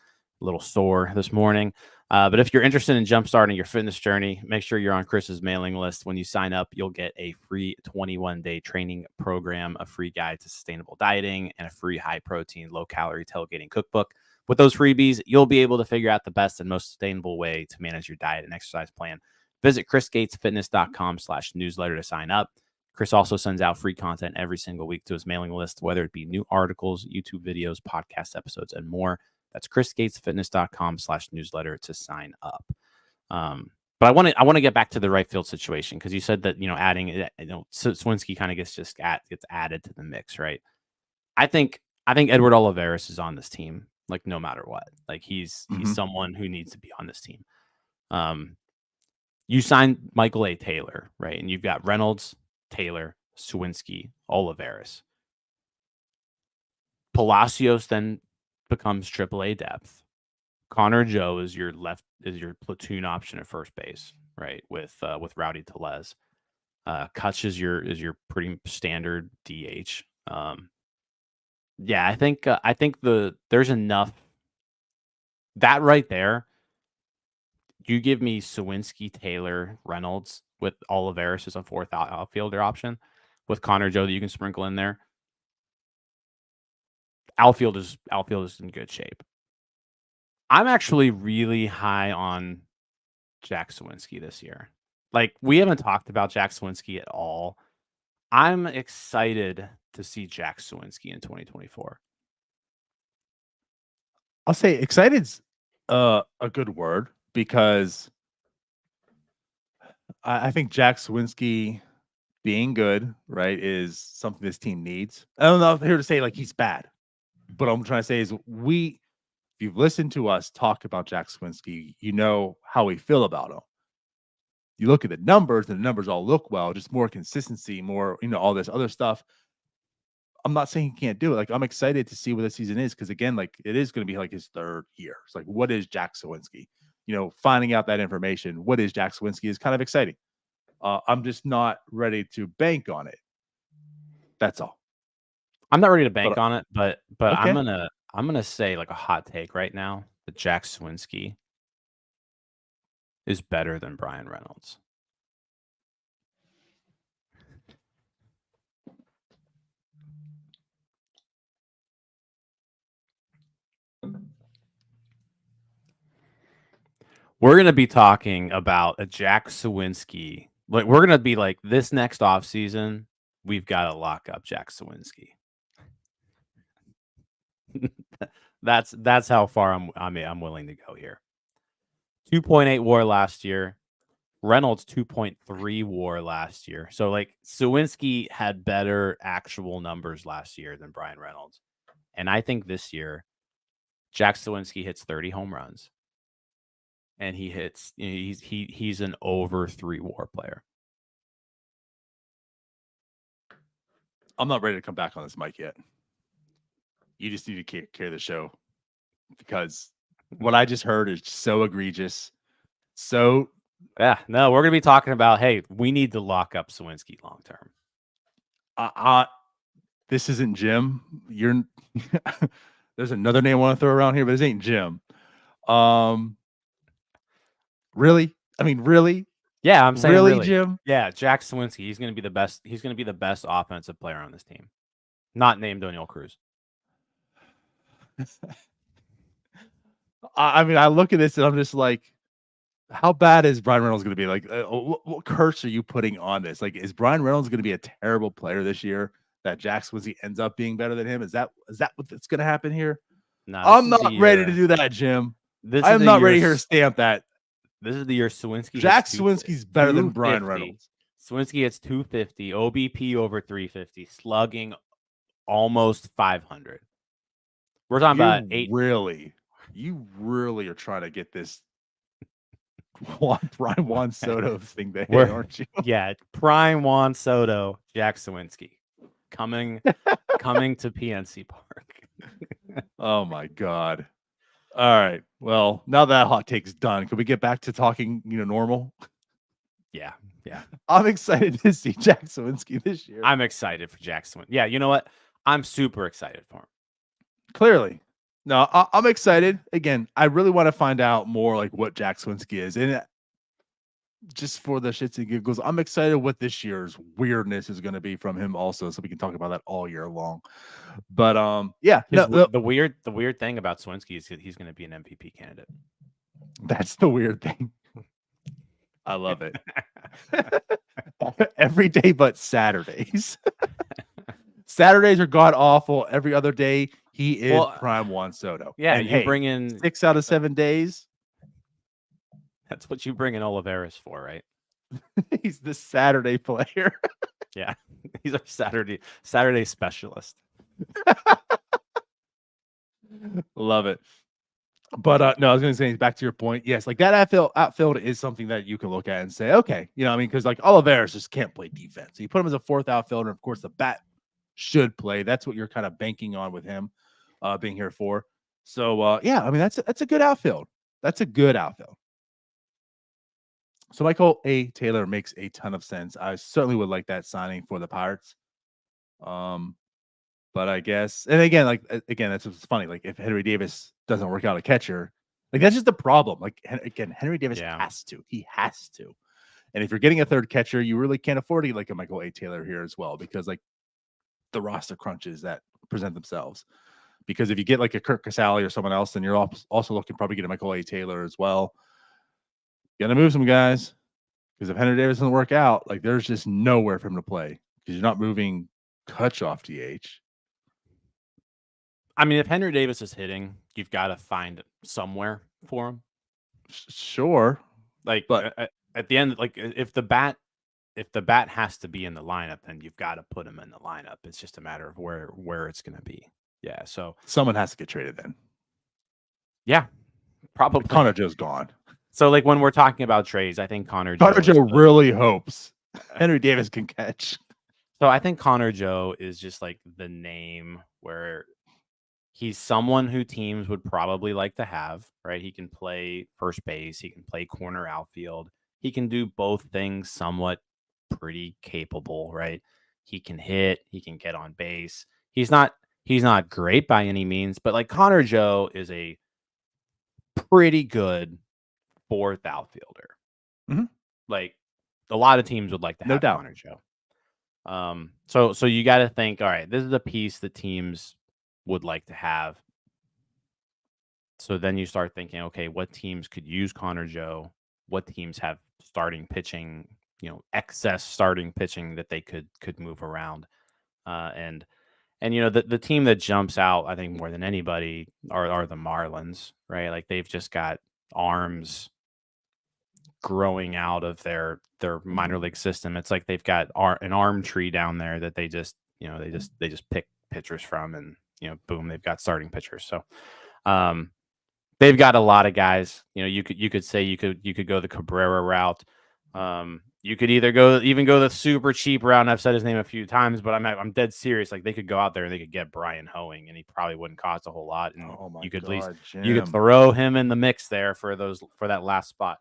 a little sore this morning. But if you're interested in jumpstarting your fitness journey, make sure you're on Chris's mailing list. When you sign up, you'll get a free 21-day training program, a free guide to sustainable dieting, and a free high-protein, low-calorie tailgating cookbook. With those freebies, you'll be able to figure out the best and most sustainable way to manage your diet and exercise plan. Visit chrisgatesfitness.com/newsletter to sign up. Chris also sends out free content every single week to his mailing list, whether it be new articles, YouTube videos, podcast episodes, and more. That's chrisgatesfitness.com/newsletter to sign up. But I want to get back to the right field situation because you said that adding Suwinski kind of gets added to the mix, right? I think Edward Olivares is on this team, like no matter what. Like he's someone who needs to be on this team. You signed Michael A. Taylor, right? And you've got Reynolds, Taylor, Suwinski, Olivares. Palacios then becomes AAA depth. Connor Joe is your platoon option at first base, right? With Rowdy Tellez. Kutch is your pretty standard DH. Yeah, I think there's enough. That right there, you give me Suwinski, Taylor, Reynolds with Olivares as a fourth outfielder option with Connor Joe that you can sprinkle in there. Outfield is in good shape. I'm actually really high on Jack Suwinski this year. Like we haven't talked about Jack Suwinski at all. I'm excited to see Jack Suwinski in 2024. I'll say excited's a good word because I think Jack Suwinski being good, right, is something this team needs. I don't know if I'm here to say like he's bad, but what I'm trying to say is if you've listened to us talk about Jack Suwinski, you know how we feel about him. You look at the numbers, and the numbers all look well, just more consistency, more, all this other stuff. I'm not saying he can't do it. Like, I'm excited to see what the season is because, again, like it is going to be like his third year. It's like, what is Jack Suwinski? Finding out that information, what is Jack Suwinski is kind of exciting. I'm just not ready to bank on it. That's all. I'm not ready to bank on it, but okay. I'm gonna say like a hot take right now that Jack Suwinski is better than Brian Reynolds. We're going to be talking about a Jack Suwinski. Like we're going to be like this next offseason, we've got to lock up Jack Suwinski. That's how far I'm willing to go here. 2.8 WAR last year. Reynolds 2.3 WAR last year. So like Suwinski had better actual numbers last year than Brian Reynolds. And I think this year Jack Suwinski hits 30 home runs. And he hits he's an over 3 WAR player. I'm not ready to come back on this mic yet. You just need to carry the show because what I just heard is so egregious. So yeah, no, we're gonna be talking about, hey, we need to lock up Suwinski long term. This isn't Jim. There's another name I want to throw around here, but this ain't Jim. Really? I mean, really? Yeah, I'm saying really, Jim. Yeah, Jack Suwinski. He's gonna be the best. He's gonna be the best offensive player on this team, not named Daniel Cruz. I mean, I look at this and I'm just like, how bad is Brian Reynolds going to be? Like, what curse are you putting on this? Like, is Brian Reynolds going to be a terrible player this year that Jack Swinsky ends up being better than him? Is that what's going to happen here? No, this I'm is the not ready to year. do that, Jim. This I is am the not year. ready here to stamp that. This is the year Suwinski hits Jack Swinsky's better than Brian 250. Reynolds. Suwinski hits 250, OBP over 350, slugging almost 500. We're talking about You really are trying to get this Juan Soto thing to hit, aren't you? Yeah, prime Juan Soto, Jack Suwinski coming to PNC Park. Oh my God. All right. Well, now that hot take's done, can we get back to talking, normal? Yeah. I'm excited to see Jack Suwinski this year. I'm excited for Jack Suwinski. Yeah, you know what? I'm super excited for him. Clearly. No, I'm excited. Again, I really want to find out more like what Jack Swinsky is. And just for the shits and giggles, I'm excited what this year's weirdness is going to be from him also, so we can talk about that all year long. But yeah, the weird thing about Suwinski is he's going to be an MVP candidate. That's the weird thing. I love it. Every day but Saturdays. Saturdays are god awful. Every other day he is prime Juan Soto. Yeah, and you bring in 6 out of 7 days. That's what you bring in Olivares for, right? He's the Saturday player. Yeah, he's our Saturday specialist. Love it. But no, I was going to say, back to your point. Yes, like that outfield is something that you can look at and say, okay, I mean, because like Olivares just can't play defense. So you put him as a fourth outfielder. Of course, the bat should play. That's what you're kind of banking on with him being here for. So yeah, I mean, that's a good outfield. That's a good outfield. So Michael A. Taylor makes a ton of sense. I certainly would like that signing for the Pirates. But I guess, and again, that's what's funny. Like if Henry Davis doesn't work out a catcher, like that's just the problem. Like again, Henry Davis has to. He has to. And if you're getting a third catcher, you really can't afford to get like a Michael A. Taylor here as well, because like the roster crunches that present themselves. Because if you get like a Kirk Casale or someone else, then you're also looking probably get a Michael A. Taylor as well. Gonna move some guys, because if Henry Davis doesn't work out, like there's just nowhere for him to play, because you're not moving Kutch off DH. I mean, if Henry Davis is hitting, you've got to find somewhere for him. Sure, like, but at the end, like if the bat has to be in the lineup, then you've got to put him in the lineup. It's just a matter of where it's going to be. Yeah, so someone has to get traded then. Yeah, probably. Connor Joe's gone. So, like when we're talking about trades, I think Connor Joe really hopes Henry Davis can catch. So I think Connor Joe is just like the name where he's someone who teams would probably like to have, right? He can play first base. He can play corner outfield. He can do both things somewhat pretty capable, right? He can hit. He can get on base. He's not great by any means, but like Connor Joe is a pretty good fourth outfielder. Mm-hmm. Like a lot of teams would like to have Connor Joe. So you got to think, all right, this is a piece that teams would like to have. So then you start thinking, okay, what teams could use Connor Joe? What teams have starting pitching, excess starting pitching that they could move around? And the team that jumps out, I think more than anybody are the Marlins, right? Like they've just got arms growing out of their minor league system. It's like they've got an arm tree down there that they just pick pitchers from, and boom, they've got starting pitchers. So they've got a lot of guys. You could say you could go the Cabrera route. You could either go the super cheap route, and I've said his name a few times, but I'm dead serious. Like they could go out there and they could get Brian Hoeing, and he probably wouldn't cost a whole lot. And you could you could throw him in the mix there for that last spot.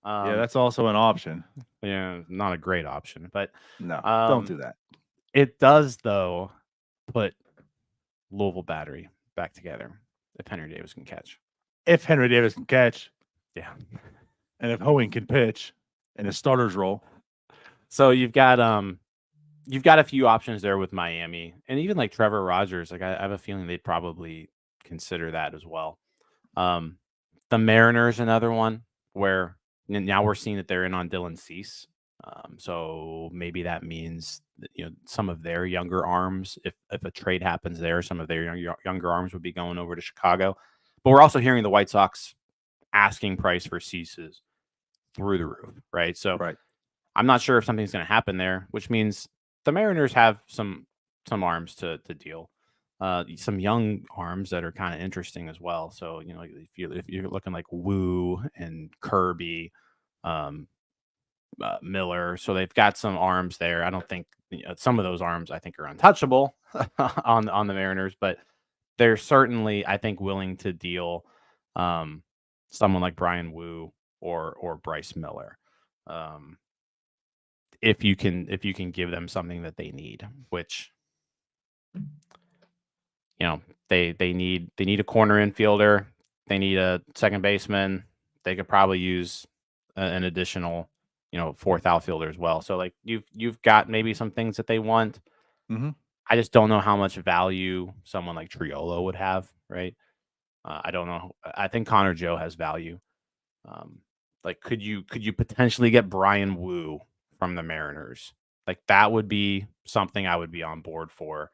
Yeah, that's also an option. Yeah, not a great option, but no, don't do that. It does though put Louisville Battery back together if Henry Davis can catch. If Henry Davis can catch, yeah, and if Hoeing can pitch in a starter's role. So you've got a few options there with Miami, and even like Trevor Rogers. Like I have a feeling they'd probably consider that as well. The Mariners, another one where now we're seeing that they're in on Dylan Cease. So maybe that means that, some of their younger arms, if a trade happens there, some of their younger arms would be going over to Chicago. But we're also hearing the White Sox asking price for Cease is through the roof, right? So Right. I'm not sure if something's going to happen there, which means the Mariners have some arms to deal. Some young arms that are kind of interesting as well. So if you're looking like Woo and Kirby, um, Miller, so they've got some arms there. I don't think some of those arms I think are untouchable on the Mariners, but they're certainly I think willing to deal someone like Brian Woo or Bryce Miller. If you can give them something that they need, which they need a corner infielder, they need a second baseman, they could probably use an additional fourth outfielder as well. So like you've got maybe some things that they want. Mm-hmm. I just don't know how much value someone like Triolo would have, right? I don't know. I think Connor Joe has value. Like could you potentially get Brian Woo from the Mariners? Like that would be something I would be on board for.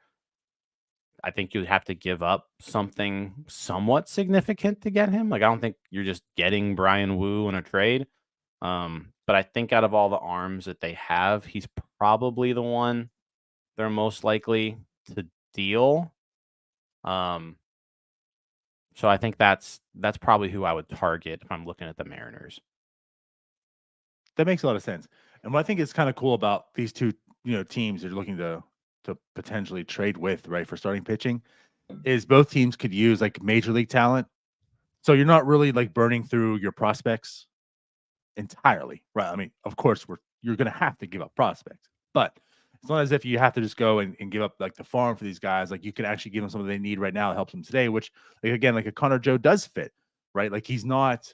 I think you'd have to give up something somewhat significant to get him. Like I don't think you're just getting Brian Woo in a trade. But I think out of all the arms that they have, he's probably the one they're most likely to deal. So I think that's probably who I would target if I'm looking at the Mariners. That makes a lot of sense. And what I think is kind of cool about these two, teams you're looking to potentially trade with, right, for starting pitching, is both teams could use like major league talent. So you're not really like burning through your prospects entirely, right? I mean, of course, you're going to have to give up prospects, but it's not as if you have to just go and give up like the farm for these guys. Like you can actually give them something they need right now that helps them today, which like again, like a Connor Joe does fit, right? Like he's not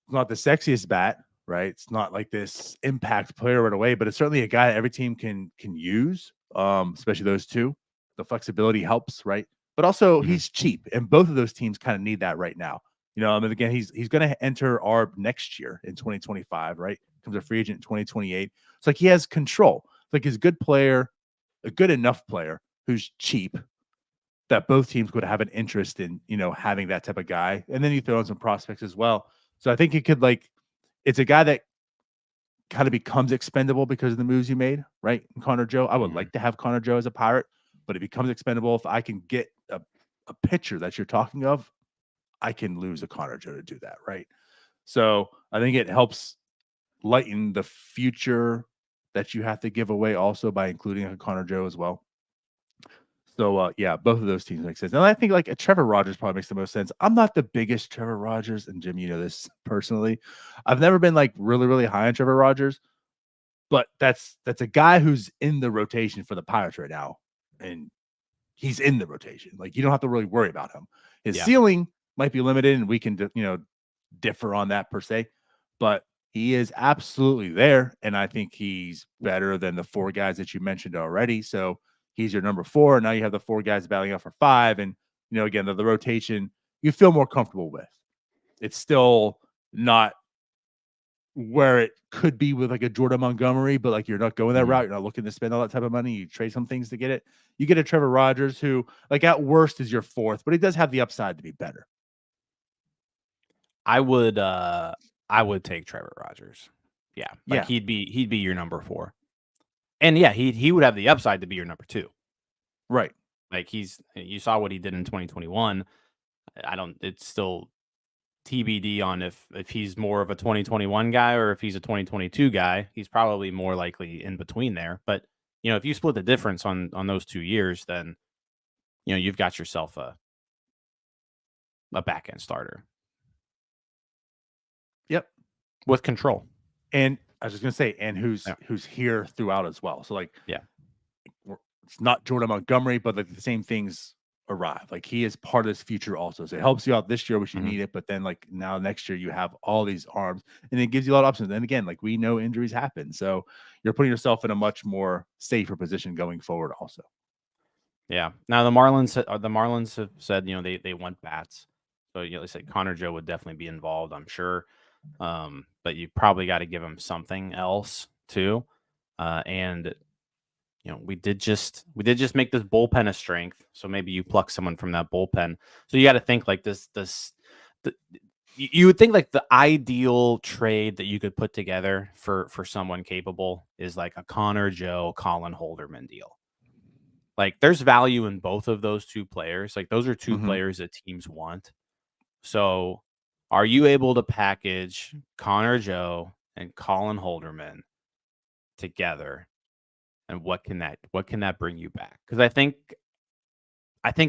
the sexiest bat, right? It's not like this impact player right away, but it's certainly a guy that every team can use, especially those two. The flexibility helps, right? But also Mhm. he's cheap, and both of those teams kind of need that right now. I mean, again, he's going to enter ARB next year in 2025, right? Comes a free agent in 2028. It's like he has control. It's like he's a good player, a good enough player who's cheap that both teams would have an interest in, having that type of guy. And then you throw in some prospects as well. So I think it could it's a guy that kind of becomes expendable because of the moves you made, right? And Connor Joe, I would Mhm. like to have Connor Joe as a Pirate, but it becomes expendable if I can get a pitcher that you're talking of. I can lose a Connor Joe to do that, right? So I think it helps lighten the future that you have to give away also by including a Connor Joe as well. So yeah, both of those teams make sense. And I think like a Trevor Rogers probably makes the most sense. I'm not the biggest Trevor Rogers, and Jim, you know this personally. I've never been like really, really high on Trevor Rogers, but that's a guy who's in the rotation for the Pirates right now. And he's in the rotation. Like you don't have to really worry about him. His Yeah. ceiling might be limited, and we can differ on that per se, but he is absolutely there, and I think he's better than the four guys that you mentioned already. So he's your number four. And now you have the four guys battling out for five, and again the rotation you feel more comfortable with. It's still not where it could be with like a Jordan Montgomery, but like you're not going that Mhm. route. You're not looking to spend all that type of money. You trade some things to get it. You get a Trevor Rogers who, like at worst, is your fourth, but he does have the upside to be better. I would take Trevor Rogers. Yeah. Like Yeah, he'd be your number 4. And yeah, he would have the upside to be your number 2. right. Like you saw what he did in 2021. It's still TBD on if he's more of a 2021 guy or if he's a 2022 guy. He's probably more likely in between there. But if you split the difference on those 2 years, then you've got yourself a back end starter Yep. with control. And I was just gonna say, and Yeah. who's here throughout as well. So like, Yeah. it's not Jordan Montgomery, but like the same things arrive. Like he is part of this future also. So it helps you out this year, which you Mhm. need it. But then like now next year you have all these arms, and it gives you a lot of options. And again, like we know injuries happen, so you're putting yourself in a much more safer position going forward. Also, Yeah. Now the Marlins have said they want bats. So you know, like I said, Connor Joe would definitely be involved, I'm sure. But you probably got to give him something else too. And you know, we did just make this bullpen a strength. So maybe you pluck someone from that bullpen. So you got to think like the, you would think like the ideal trade that you could put together for someone capable is like a Connor Joe, Colin Holderman deal. Like there's value in both of those two players. Like those are two Mhm. players that teams want. So are you able to package Connor Joe and Colin Holderman together? And what can that bring you back? Because I think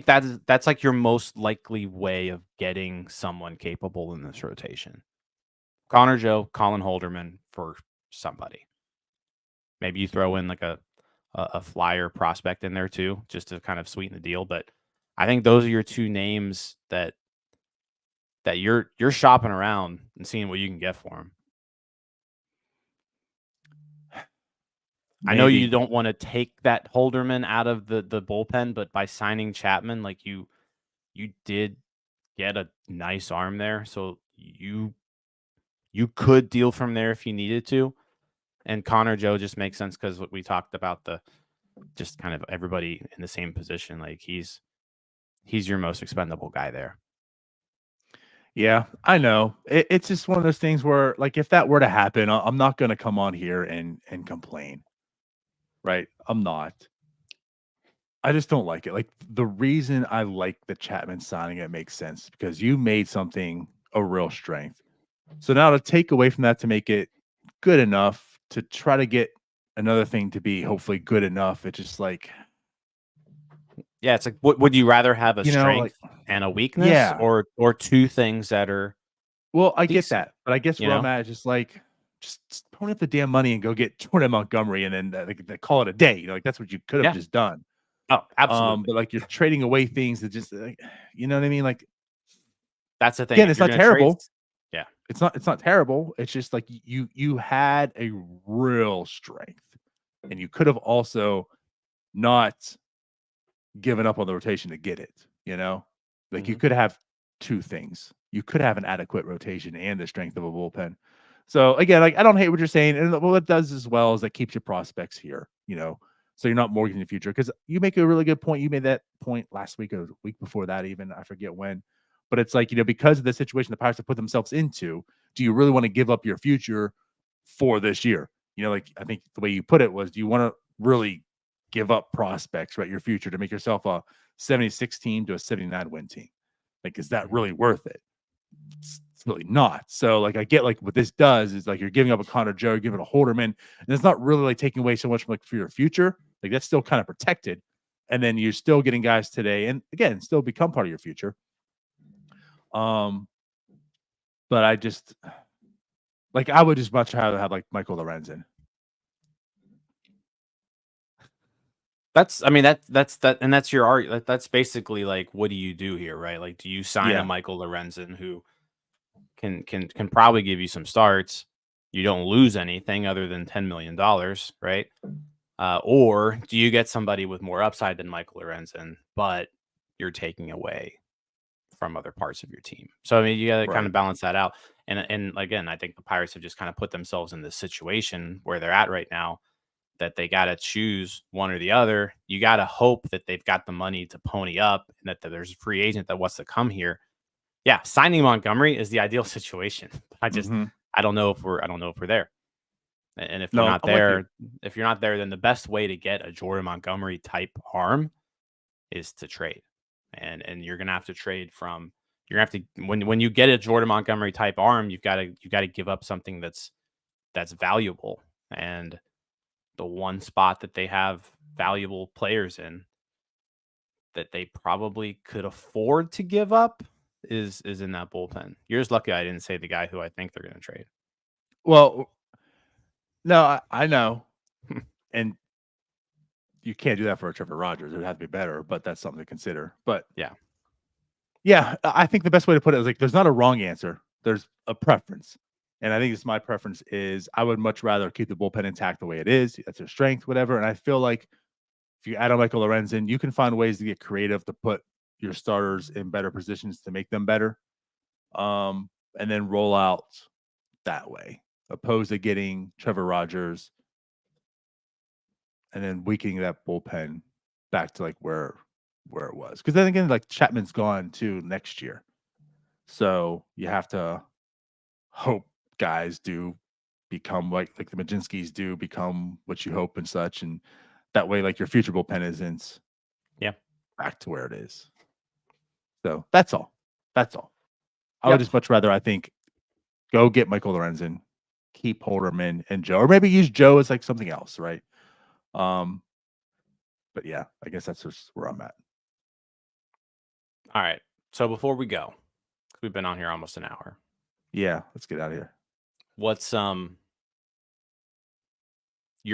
that's like your most likely way of getting someone capable in this rotation. Connor Joe, Colin Holderman for somebody. Maybe you throw in like a flyer prospect in there too, just to kind of sweeten the deal. But I think those are your two names that you're shopping around and seeing what you can get for them. I know you Maybe. don't want to take that Holderman out of the bullpen, but by signing Chapman, like you did get a nice arm there, so you could deal from there if you needed to. And Connor Joe just makes sense because we talked about the just kind of everybody in the same position. Like he's your most expendable guy there. Yeah, I know. It's just one of those things where, like, if that were to happen, I'm not gonna come on here and complain, right? I'm not. I just don't like it. Like, the reason I like the Chapman signing, it makes sense because you made something a real strength. So now to take away from that to make it good enough to try to get another thing to be hopefully good enough, it's just like, Yeah, it's like would you rather have a like, strength and a weakness yeah. or two things that are Well, I get decent, that, but I guess you where I'm know? at is just like, just pony up the damn money and go get Jordan Montgomery, and then they call it a day. You know, like that's what you could have Yeah. just done. Oh, absolutely. But like you're trading away things that just, like, you know what I mean? Like That's the thing. again, If it's you're not gonna trade, terrible. yeah. It's not terrible. It's just like you had a real strength, and you could have also not given up on the rotation to get it. You know, like you Hmm. could have two things. You could have an adequate rotation and the strength of a bullpen. So again, like I don't hate what you're saying, and what it does as well is that keeps your prospects here. You know, so you're not mortgaging the future because you make a really good point. You made that point last week or the week before that, even I forget when. But it's like, because of the situation the Pirates have put themselves into, do you really want to give up your future for this year? Like I think the way you put it was, do you want to really give up prospects, right? Your future to make yourself a 76 team to a 79 win team. Like, is that Hmm. really worth it? It's really not. So, like, I get like what this does is like you're giving up a Connor Joe, you're giving a Holderman, and it's not really like taking away so much from like for your future. Like that's still kind of protected. And then you're still getting guys today, and again, still become part of your future. Um, but I just like I would just much rather have like Michael Lorenzen. That's I mean that and that's your argument. That's basically like what do you do here, right? Like do you sign a Yeah. Michael Lorenzen who can probably give you some starts. You don't lose anything other than $10 million, right? Or do you get somebody with more upside than Michael Lorenzen, but you're taking away from other parts of your team? So I mean, you got to kind Right. of balance that out. And again, I think the Pirates have just kind of put themselves in this situation where they're at right now that they got to choose one or the other. You got to hope that they've got the money to pony up and that there's a free agent that wants to come here. Yeah, signing Montgomery is the ideal situation. Mm-hmm. I don't know if we're there. And No, I'm with you. if you're not there, then the best way to get a Jordan Montgomery type arm is to trade. And you're gonna have to trade from you're gonna have to when you get a Jordan Montgomery type arm, you gotta give up something that's valuable. And the one spot that they have valuable players in that they probably could afford to give up is in that bullpen. You're just lucky I didn't say the guy who I think they're gonna trade. Well, no, I know, and you can't do that for a Trevor Rogers. It would have to be better, but that's something to consider. But Yeah. yeah, I think the best way to put it is like there's not a wrong answer. There's a preference. And I think it's my preference is I would much rather keep the bullpen intact the way it is. That's their strength, whatever. And I feel like if you add a Michael Lorenzen, you can find ways to get creative to put your starters in better positions to make them better. and then roll out that way, opposed to getting Trevor Rogers and then weakening that bullpen back to like where it was. Because then again, like Chapman's gone too next year, so you have to hope guys do become like the Majinskis do become what you hope and such, and that way like your future bullpen isn't back to where it is. So that's all. That's all. I would just much rather, I think, go get Michael Lorenzen, keep Holderman and Joe, or maybe use Joe as like something else, right? But yeah, I guess that's just where I'm at. All right. So before we go, we've been on here almost an hour. Yeah, let's get out of here. What's your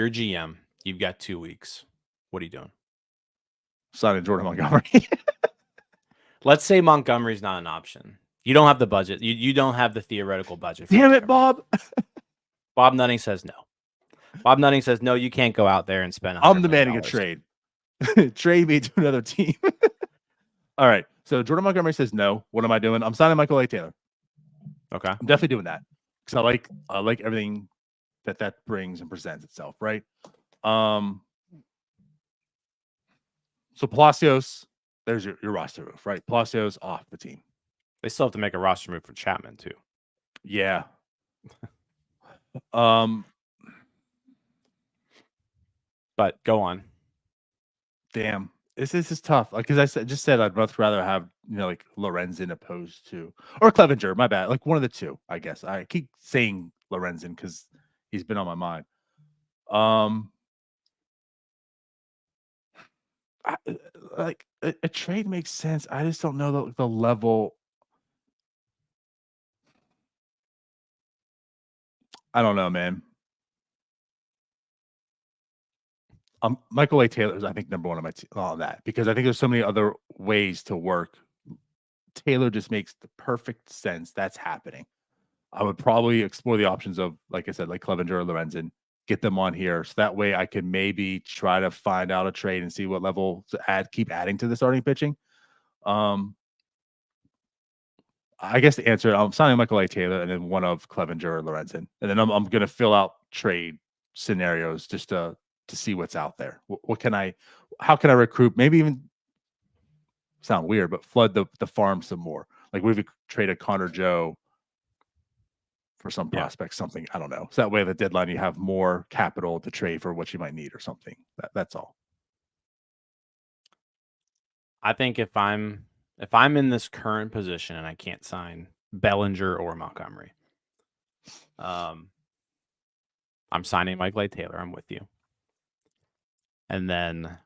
GM? You've got 2 weeks. What are you doing? Signing Jordan Montgomery. Let's say Montgomery's not an option. You don't have the budget. You don't have the theoretical budget. Damn it, Bob. Bob Nutting says no. Bob Nutting says no. You can't go out there and spend. I'm demanding a trade. Trade me to another team. All right. So Jordan Montgomery says no. What am I doing? I'm signing Michael A. Taylor. Okay. I'm definitely doing that because I like everything that brings and presents itself, right? So Palacios, there's your roster move, right? Palacios off the team. They still have to make a roster move for Chapman too. Yeah. But go on. Damn. This is tough. Like, because I just said I'd much rather have, like Lorenzen opposed to, or Clevenger, my bad. Like one of the two, I guess. I keep saying Lorenzen because he's been on my mind. A trade makes sense. I just don't know the level. I don't know, man. Michael A. Taylor is, I think, number one on my on that because I think there's so many other ways to work. Taylor just makes the perfect sense. That's happening. I would probably explore the options of, like I said, like Clevenger or Lorenzen, get them on here. So that way I can maybe try to find out a trade and see what level to keep adding to the starting pitching. I guess the answer, I'm signing Michael A. Taylor and then one of Clevenger or Lorenzen. And then I'm going to fill out trade scenarios just to see what's out there. How can I recruit? Maybe even sound weird, but flood the farm some more. Like we've traded Connor Joe for some prospects, something, I don't know. So that way at the deadline you have more capital to trade for what you might need or something. That's all. I think if I'm in this current position and I can't sign Bellinger or Montgomery, I'm signing Michael A. Taylor. I'm with you. And then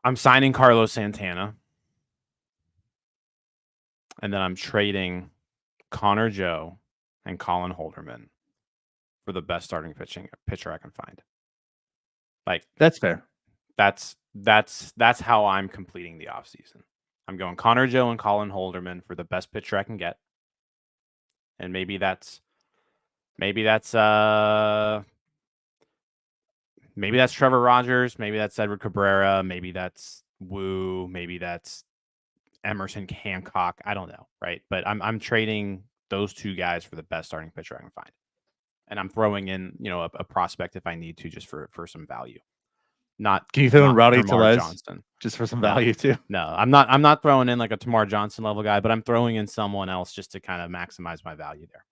I'm signing Carlos Santana. And then I'm trading Connor Joe and Colin Holderman for the best starting pitcher I can find. Like, that's fair. That's how I'm completing the offseason. I'm going Connor Joe and Colin Holderman for the best pitcher I can get. And maybe that's Trevor Rogers, maybe that's Edward Cabrera, maybe that's Wu, maybe that's Emerson Hancock. I don't know, right? But I'm trading those two guys for the best starting pitcher I can find. And I'm throwing in, a prospect if I need to, just for some value. Can you throw in Rowdy Tellez Johnson just for some value too? No, I'm not throwing in like a Tamar Johnson level guy, but I'm throwing in someone else just to kind of maximize my value there.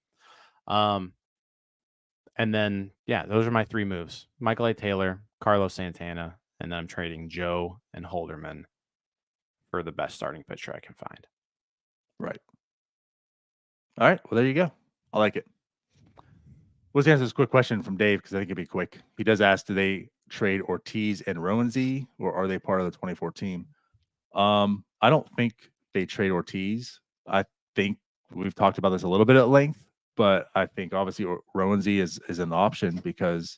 And then those are my three moves: Michael A. Taylor, Carlos Santana, and then I'm trading Joe and Holderman for the best starting pitcher I can find. Right. All right. Well, there you go. I like it. Let's answer this quick question from Dave because I think it'd be quick. He does ask, do they trade Ortiz and Roansy, or are they part of the 24 team? I don't think they trade Ortiz. I think we've talked about this a little bit at length, but I think obviously Roansy is an option because,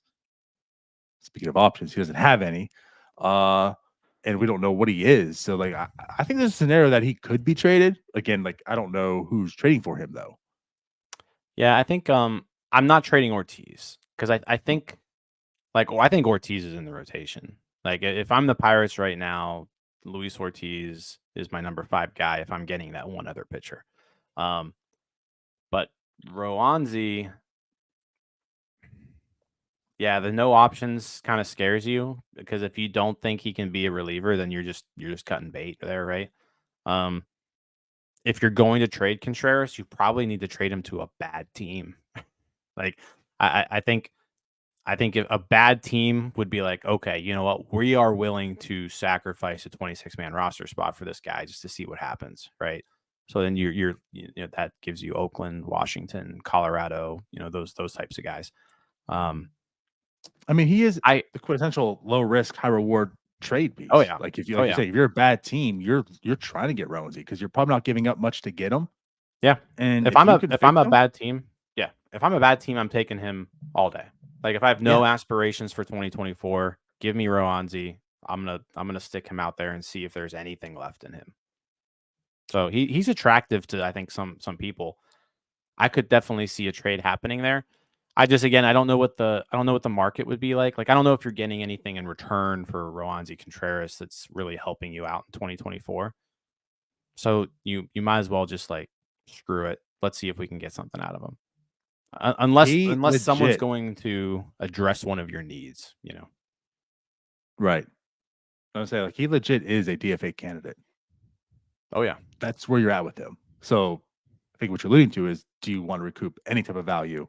speaking of options, he doesn't have any. And we don't know what he is. So like I think there's a scenario that he could be traded. Again, like I don't know who's trading for him though. Yeah, I think I'm not trading Ortiz because I think I think Ortiz is in the rotation. Like if I'm the Pirates right now, Luis Ortiz is my number 5 guy if I'm getting that one other pitcher. But Roanzi, yeah, the no options kind of scares you because if you don't think he can be a reliever, then you're just cutting bait there, right? If you're going to trade Contreras, you probably need to trade him to a bad team. Like I think if a bad team would be like, okay, you know what, we are willing to sacrifice a 26-man roster spot for this guy just to see what happens, right? So then you know, that gives you Oakland, Washington, Colorado, you know, those types of guys. I mean, he is the quintessential low risk, high reward trade piece. Oh yeah. Like if you say, if you're a bad team, you're trying to get Roansy because you're probably not giving up much to get him. Yeah. And if I'm a bad team, yeah. If I'm a bad team, I'm taking him all day. Like if I have no aspirations for 2024, give me Roansy. I'm gonna stick him out there and see if there's anything left in him. So he's attractive to, I think, some people. I could definitely see a trade happening there. I don't know what the market would be like. Like I don't know if you're getting anything in return for Roansy Contreras that's really helping you out in 2024. So you might as well just like screw it. Let's see if we can get something out of him. Unless someone's going to address one of your needs, you know. Right. I would say like he legit is a DFA candidate. Oh yeah. That's where you're at with him. So I think what you're alluding to is, do you want to recoup any type of value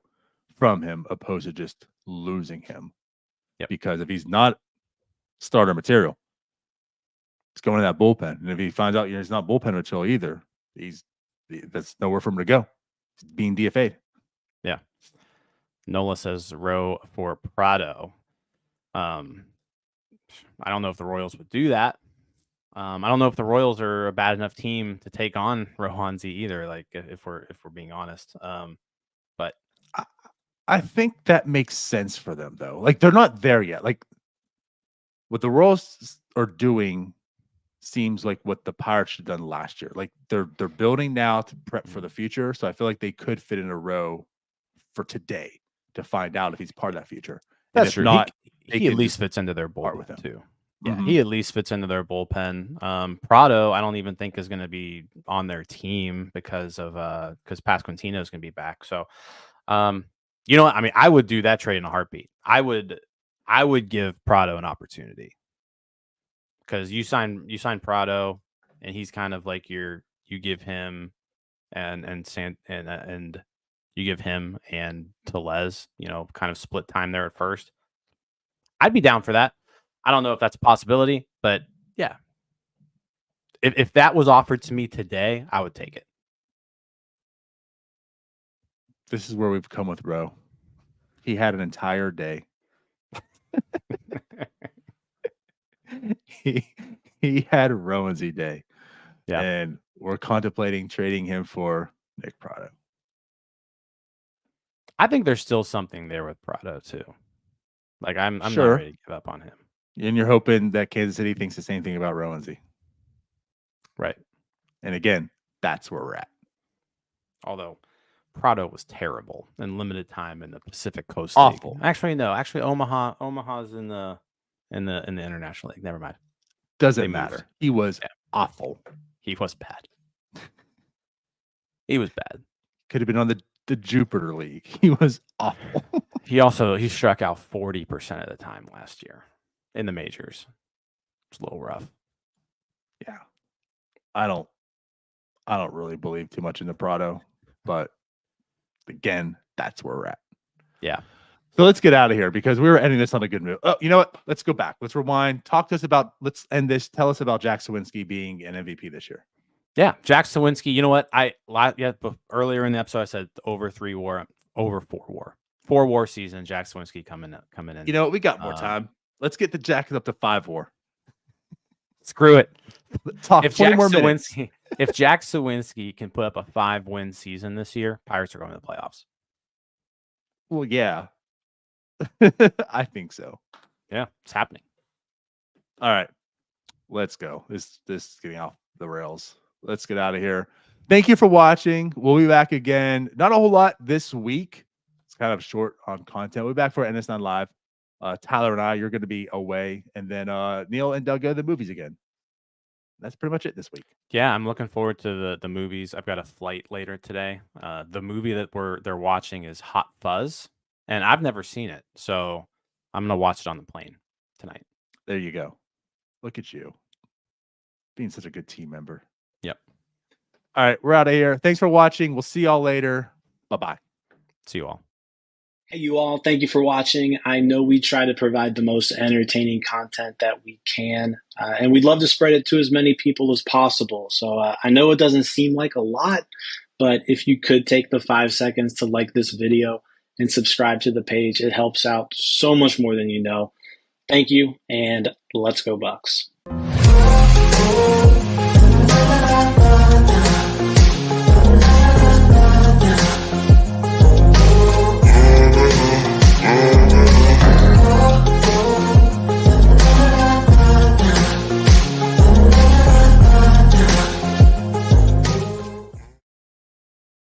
from him opposed to just losing him? Yep. Because if he's not starter material, he's going to that bullpen. And if he finds out he's not bullpen material either, that's nowhere for him to go. He's being DFA'd. Yeah. Nola says row for Prado. I don't know if the Royals would do that. I don't know if the Royals are a bad enough team to take on Roansy either. Like if we're being honest, but I think that makes sense for them though. Like they're not there yet. Like what the Royals are doing seems like what the Pirates should have done last year. Like they're building now to prep for the future. So I feel like they could fit in a row for today to find out if he's part of that future. That's true. Not, he at least fits into their bullpen with him too. Yeah, he at least fits into their bullpen. Prado, I don't even think is going to be on their team because Pasquantino is going to be back. So, you know what? I mean, I would do that trade in a heartbeat. I would give Prado an opportunity because you sign Prado, and he's kind of like you give him and you give him and Tellez, you know, kind of split time there at first. I'd be down for that. I don't know if that's a possibility, but yeah. If that was offered to me today, I would take it. This is where we've come with Roe. He had an entire day. he had a Roansy day. Yeah. And we're contemplating trading him for Nick Prado. I think there's still something there with Prado too. Like I'm not ready to give up on him. And you're hoping that Kansas City thinks the same thing about Roansy. Right. And again, that's where we're at. Although Prado was terrible in limited time in the Pacific Coast Awful. League. Actually, no. Actually, Omaha's in the International League. Never mind. Doesn't matter. He was awful. He was bad. He was bad. Could have been on the Jupiter League. He was awful. He struck out 40% of the time last year in the majors. It's a little rough. Yeah. I don't really believe too much in the Prado, but again, that's where we're at. Yeah. So let's get out of here because we were ending this on a good mood. Oh, you know what? Let's go back. Let's rewind. Let's end this. Tell us about Jack Suwinski being an MVP this year. Yeah, Jack Suwinski. You know what? Earlier in the episode I said over 4 WAR. 4 WAR season. Jack Suwinski coming in. You know what? We got more time. Let's get the Jack up to 5 WAR. Screw it. Talk if 20 more minutes. If Jack Suwinski can put up a 5-win season this year, Pirates are going to the playoffs. Well, yeah. I think so. Yeah, it's happening. All right. Let's go. This is getting off the rails. Let's get out of here. Thank you for watching. We'll be back again. Not a whole lot this week. It's kind of short on content. We'll be back for NS9 Live. Tyler and I, you're going to be away. And then Neil and Doug go to the movies again. That's pretty much it this week. Yeah, I'm looking forward to the movies. I've got a flight later today. The movie that they're watching is Hot Fuzz, and I've never seen it, so I'm gonna watch it on the plane tonight. There you go. Look at you being such a good team member. Yep. All right, we're out of here. Thanks for watching. We'll see y'all later. Bye-bye. See you all. Hey, you all. Thank you for watching. I know we try to provide the most entertaining content that we can, and we'd love to spread it to as many people as possible. So I know it doesn't seem like a lot, but if you could take the 5 seconds to like this video and subscribe to the page, it helps out so much more than you know. Thank you, and let's go Bucks.